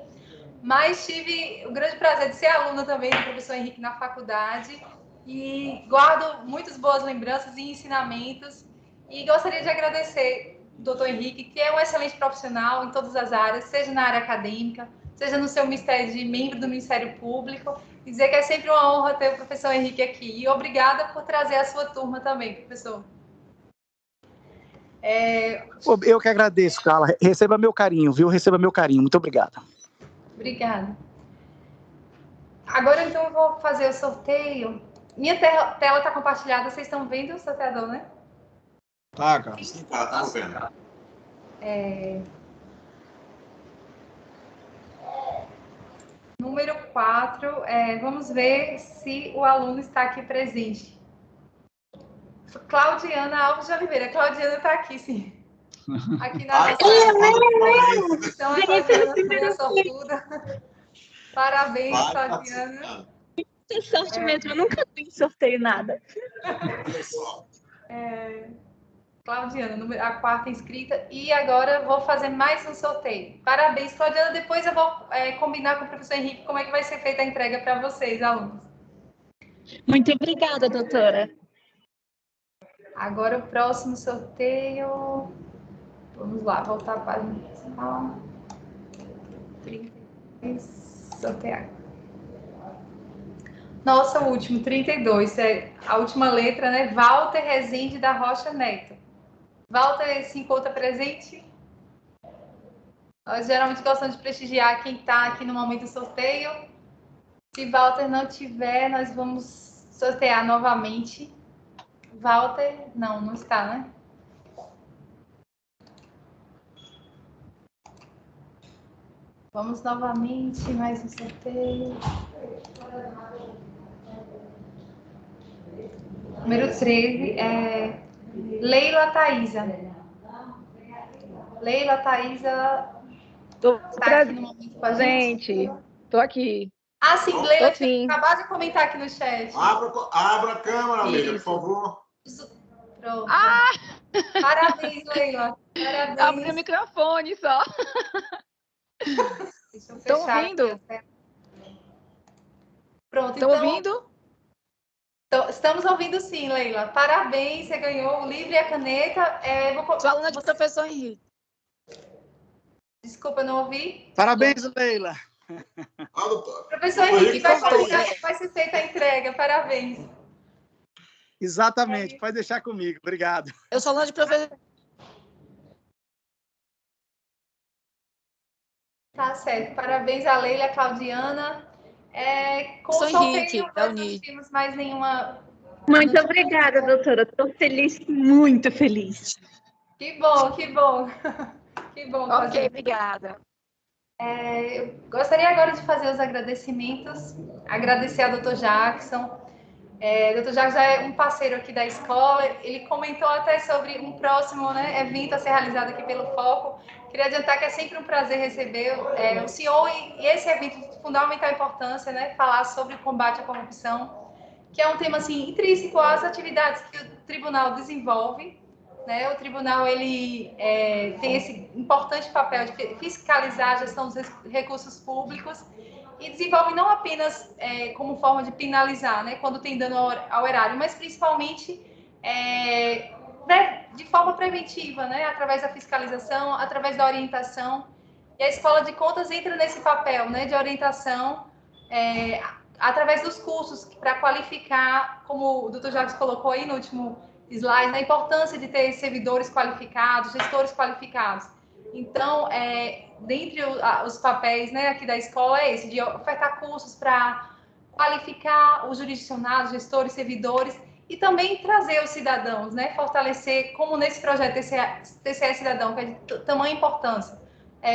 mas tive o grande prazer de ser aluna também do professor Henrique na faculdade e guardo muitas boas lembranças e ensinamentos. E gostaria de agradecer doutor Henrique, que é um excelente profissional em todas as áreas, seja na área acadêmica, seja no seu ministério de membro do Ministério Público, e dizer que é sempre uma honra ter o professor Henrique aqui. E obrigada por trazer a sua turma também, professor. Eu que agradeço, Carla. Receba meu carinho, viu? Receba meu carinho. Muito obrigada. Obrigada. Agora, então, eu vou fazer o sorteio. Minha tela está compartilhada. Vocês estão vendo o sorteador, né? Tá, cara. Sim, tá vendo. Número 4, vamos ver se o aluno está aqui presente. Claudiana Alves de Oliveira. Claudiana está aqui, sim. Aqui na nossa... Então, a Claudiana foi a sortuda. Parabéns, Vai Claudiana. participando. Que sorte mesmo, eu nunca fiz sorteio nada. Olha só. Claudiana, a quarta inscrita. E agora vou fazer mais um sorteio. Parabéns, Claudiana. Depois eu vou combinar com o professor Henrique como é que vai ser feita a entrega para vocês, alunos. Muito obrigada, doutora. Agora o próximo sorteio. Vamos lá, voltar a página. 33. Sortear. Nossa, o último, 32. É a última letra, né? Walter Rezende da Rocha Neto. Walter se encontra presente? Nós geralmente gostamos de prestigiar quem está aqui no momento do sorteio. Se Walter não tiver, nós vamos sortear novamente. Walter, não está, né? Vamos novamente, mais um sorteio. Número 13 é Leila Thaisa. Leila Thaisa está aqui no momento com a gente. Estou aqui. Ah, sim, Leila tinha sim. acabado de comentar aqui no chat. Abra a câmera, Leila, por favor. Pronto. Ah! Parabéns, Leila. Parabéns. Abri o microfone só. Deixa eu Estão fechar ouvindo? aqui. Pronto, Estão então. ouvindo? Estamos ouvindo sim, Leila. Parabéns, você ganhou o livro e a caneta. Sou aluna do professor Henrique. Desculpa, não ouvi. Parabéns, Leila. Professor Henrique, vai ser feita a entrega. Parabéns. Exatamente, pode deixar comigo. Obrigado. Eu sou aluna de professor. Tá certo. Parabéns a Leila e a Claudiana. Com Sou o sorteio, Henrique, nós da não Unid. tínhamos mais nenhuma... Muito obrigada, doutora. Estou feliz, muito feliz. Que bom, que bom. Que bom, Ok, Claudiana. obrigada. Eu gostaria agora de fazer os agradecimentos. Agradecer ao Dr. Jackson. Dr. Jackson já é um parceiro aqui da escola. Ele comentou até sobre um próximo, né, evento a ser realizado aqui pelo Foco. Queria adiantar que é sempre um prazer receber o senhor e esse evento de fundamental importância, né, falar sobre o combate à corrupção, que é um tema assim intrínseco às atividades que o tribunal desenvolve. Né? O tribunal ele tem esse importante papel de fiscalizar a gestão dos recursos públicos e desenvolve não apenas como forma de penalizar, né, quando tem dano ao erário, mas principalmente de forma preventiva, né, através da fiscalização, através da orientação. E a Escola de Contas entra nesse papel, né, de orientação, através dos cursos para qualificar, como o Dr. Jacques colocou aí no último slide, a importância de ter servidores qualificados, gestores qualificados. Então, dentre os papéis, né, aqui da escola é esse, de ofertar cursos para qualificar os jurisdicionados, gestores, servidores, e também trazer os cidadãos, né, fortalecer, como nesse projeto TCE Cidadão, que é de tamanha importância,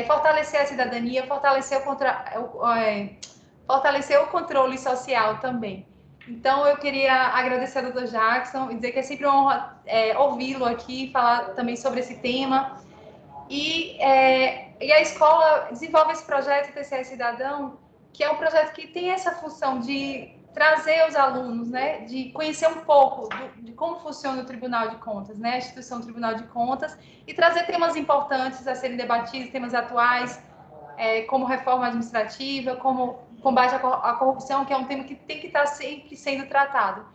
fortalecer a cidadania, fortalecer o controle social também. Então, eu queria agradecer ao Dr. Jackson e dizer que é sempre uma honra ouvi-lo aqui, falar também sobre esse tema. E a escola desenvolve esse projeto TCE Cidadão, que é um projeto que tem essa função de trazer os alunos, né, de conhecer um pouco de como funciona o Tribunal de Contas, né, a instituição Tribunal de Contas, e trazer temas importantes a serem debatidos, temas atuais, como reforma administrativa, como combate à corrupção, que é um tema que tem que estar sempre sendo tratado.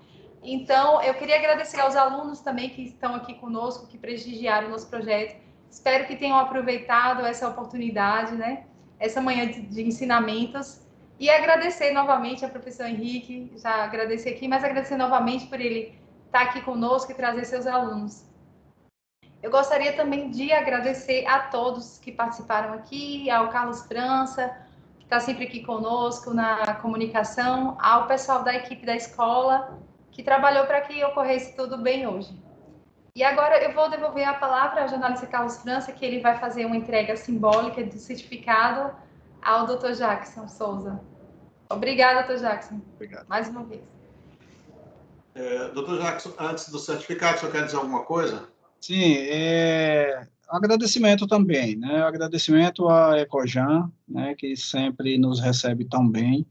Então, eu queria agradecer aos alunos também que estão aqui conosco, que prestigiaram o nosso projeto. Espero que tenham aproveitado essa oportunidade, né? Essa manhã de ensinamentos. E agradecer novamente ao professor Henrique, já agradecer aqui, mas agradecer novamente por ele estar aqui conosco e trazer seus alunos. Eu gostaria também de agradecer a todos que participaram aqui, ao Carlos França, que está sempre aqui conosco na comunicação, ao pessoal da equipe da escola, que trabalhou para que ocorresse tudo bem hoje. E agora eu vou devolver a palavra ao jornalista Carlos França, que ele vai fazer uma entrega simbólica do certificado ao Dr. Jackson Souza. Obrigada, Dr. Jackson. Obrigado. Mais uma vez. Dr. Jackson, antes do certificado, o senhor quer dizer alguma coisa? Sim, agradecimento também, né? Agradecimento à Ecojan, né, que sempre nos recebe tão bem.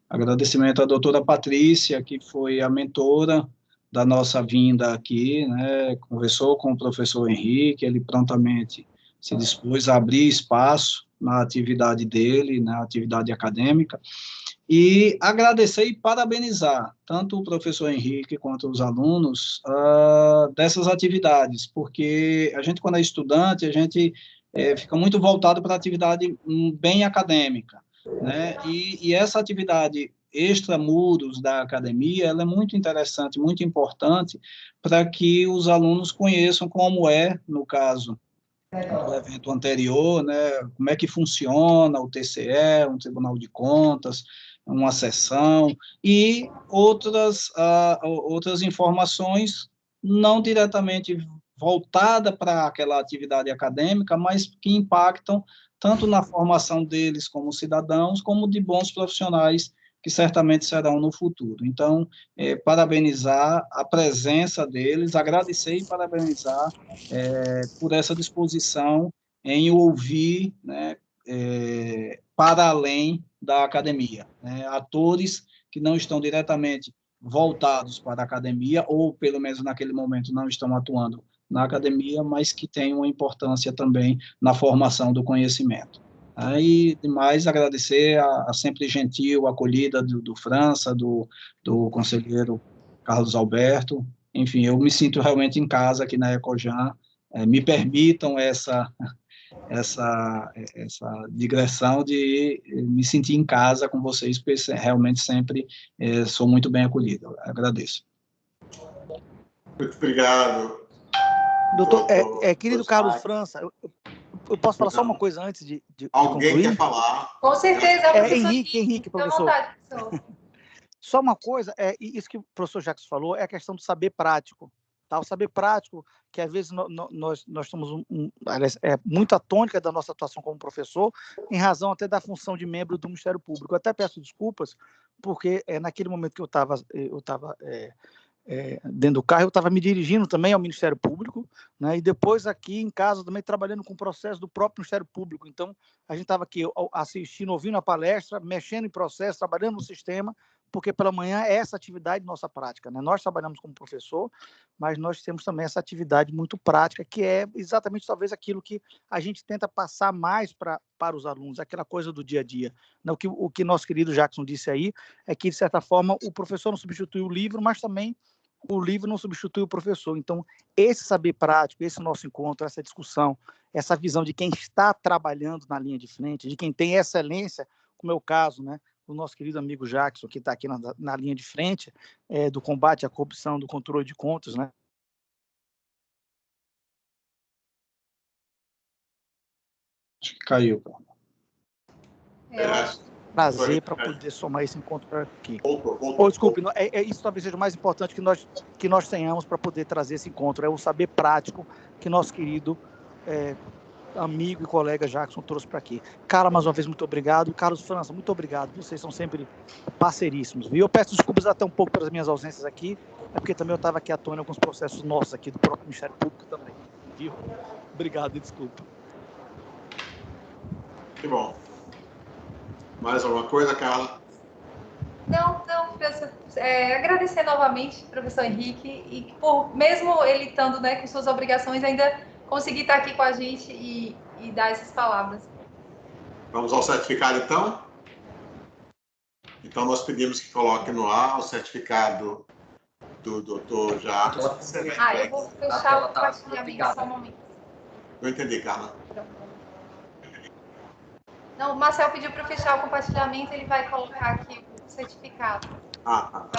Agradecimento à doutora Patrícia, que foi a mentora da nossa vinda aqui, né? Conversou com o professor Henrique, ele prontamente se dispôs a abrir espaço na atividade dele, na atividade acadêmica, e agradecer e parabenizar tanto o professor Henrique quanto os alunos dessas atividades, porque a gente, quando é estudante, a gente fica muito voltado para a atividade bem acadêmica, né? E essa atividade extramuros da academia, ela é muito interessante, muito importante para que os alunos conheçam como é, no caso do evento anterior, né, como é que funciona o TCE, um Tribunal de Contas, uma sessão, e outras informações não diretamente voltada para aquela atividade acadêmica, mas que impactam tanto na formação deles como cidadãos, como de bons profissionais que certamente serão no futuro. Então, parabenizar a presença deles, agradecer e parabenizar por essa disposição em ouvir, né, para além da academia, né, atores que não estão diretamente voltados para a academia, ou pelo menos naquele momento não estão atuando na academia, mas que têm uma importância também na formação do conhecimento. Aí, demais, agradecer a sempre gentil acolhida do França, do conselheiro Carlos Alberto. Enfim, eu me sinto realmente em casa aqui na Ecojan. Me permitam essa digressão de me sentir em casa com vocês, porque realmente sempre sou muito bem acolhido. Agradeço. Muito obrigado. Doutor, querido Carlos França, eu posso falar só uma coisa antes de Alguém concluir? quer falar? Com certeza, é o professor Henrique, professor. Vontade, professor. Só uma coisa, isso que o professor Jacques falou, é a questão do saber prático. Tá? O saber prático, que às vezes nós somos muito atônica da nossa atuação como professor, em razão até da função de membro do Ministério Público. Eu até peço desculpas, porque naquele momento que eu estava dentro do carro, eu estava me dirigindo também ao Ministério Público, né, e depois aqui em casa também trabalhando com o processo do próprio Ministério Público. Então, a gente estava aqui assistindo, ouvindo a palestra, mexendo em processo, trabalhando no sistema, porque pela manhã é essa atividade nossa prática, né? Nós trabalhamos como professor, mas nós temos também essa atividade muito prática, que é exatamente talvez aquilo que a gente tenta passar mais para os alunos, aquela coisa do dia a dia. O que nosso querido Jackson disse aí é que, de certa forma, o professor não substitui o livro, mas também o livro não substitui o professor. Então, esse saber prático, esse nosso encontro, essa discussão, essa visão de quem está trabalhando na linha de frente, de quem tem excelência, como é o caso, né, do nosso querido amigo Jackson, que está aqui na linha de frente do combate à corrupção, do controle de contas, né? Acho que caiu. Prazer para poder somar esse encontro aqui. Desculpe, isso talvez seja o mais importante que nós tenhamos para poder trazer esse encontro, é o saber prático que nosso querido amigo e colega Jackson trouxe para aqui. Cara, mais uma vez, muito obrigado. Carlos França, muito obrigado. Vocês são sempre parceiríssimos. Viu? Eu peço desculpas até um pouco pelas minhas ausências aqui, porque também eu estava aqui atuando em alguns processos nossos aqui do próprio Ministério Público também. Viu? Obrigado e desculpa. Que bom. Mais alguma coisa, Carla? Não, professor. Agradecer novamente ao professor Henrique e por, mesmo ele estando, né, com suas obrigações, ainda conseguir estar aqui com a gente e dar essas palavras. Vamos ao certificado, então? Então, nós pedimos que coloque no ar o certificado do doutor Jacques. Eu vou fechar o compartilhamento só um momento. Não entendi, Carla. Não, o Marcel pediu para fechar o compartilhamento, ele vai colocar aqui o certificado. Tá.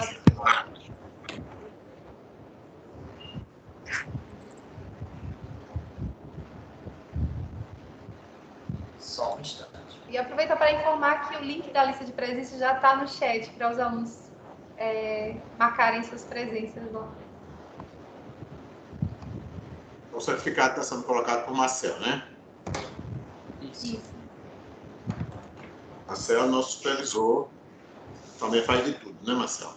Só um instante. E aproveita para informar que o link da lista de presença já está no chat para os alunos marcarem suas presenças lá. O certificado está sendo colocado por Marcel, né? Isso. Marcel, nosso supervisor, também faz de tudo, né, Marcel?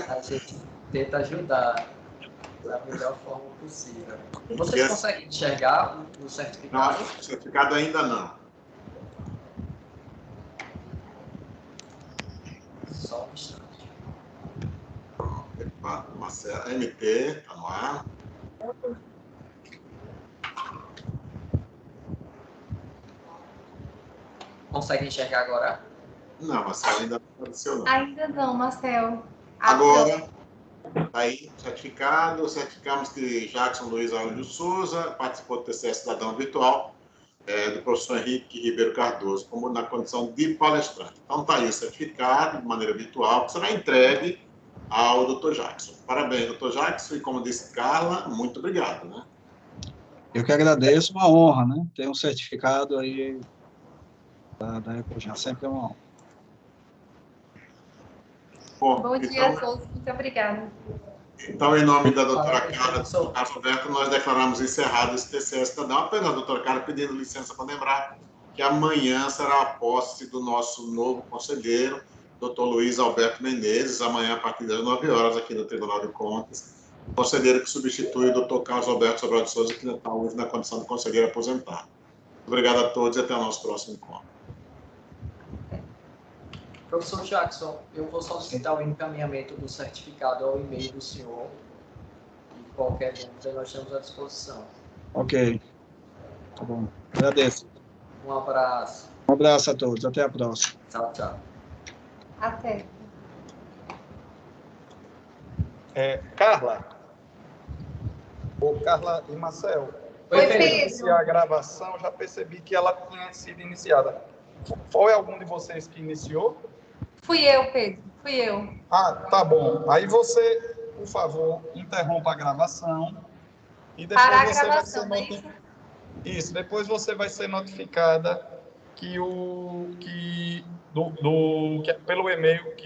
A gente tenta ajudar. da melhor forma possível. Vocês conseguem enxergar o certificado? Não, o certificado ainda não. Só um instante. Marcelo, MT, está no ar. Consegue enxergar agora? Não, Marcelo ainda não apareceu, não. Ainda não, Marcel. Agora, está aí, certificamos que Jackson Luiz Araújo Souza participou do TCE Cidadão Virtual do professor Henrique Ribeiro Cardoso, como na condição de palestrante. Então, está aí o certificado, de maneira virtual, que será entregue ao Dr. Jackson. Parabéns, Dr. Jackson, e como disse Carla, muito obrigado, né? Eu que agradeço, uma honra, né? Ter um certificado aí da Ecojam, sempre é uma honra. Bom dia a todos, muito obrigada. Então, em nome da doutora Carla e do Dr. Carlos Alberto, nós declaramos encerrado esse TCE Cidadão. Apenas, doutora Carla, pedindo licença para lembrar que amanhã será a posse do nosso novo conselheiro, doutor Luiz Alberto Menezes, amanhã a partir das 9 horas, aqui no Tribunal de Contas, conselheiro que substitui o doutor Carlos Alberto Sobral de Souza, que está hoje na condição de conselheiro aposentado. Obrigado a todos e até o nosso próximo encontro. Professor Jackson, eu vou solicitar o encaminhamento do certificado ao e-mail do senhor. E qualquer dúvida, nós estamos à disposição. Ok. Tá bom. Agradeço. Um abraço. Um abraço a todos. Até a próxima. Tchau, tchau. Até. Carla. Carla e Marcel. Oi, Pedro. Pedro. Iniciar a gravação, já percebi que ela tinha sido iniciada. Foi algum de vocês que iniciou? Fui eu, Pedro. Fui eu. Ah, tá bom. Aí você, por favor, interrompa a gravação. E depois Parar a você gravação, vai não é ser isso? Isso, depois você vai ser notificada pelo e-mail que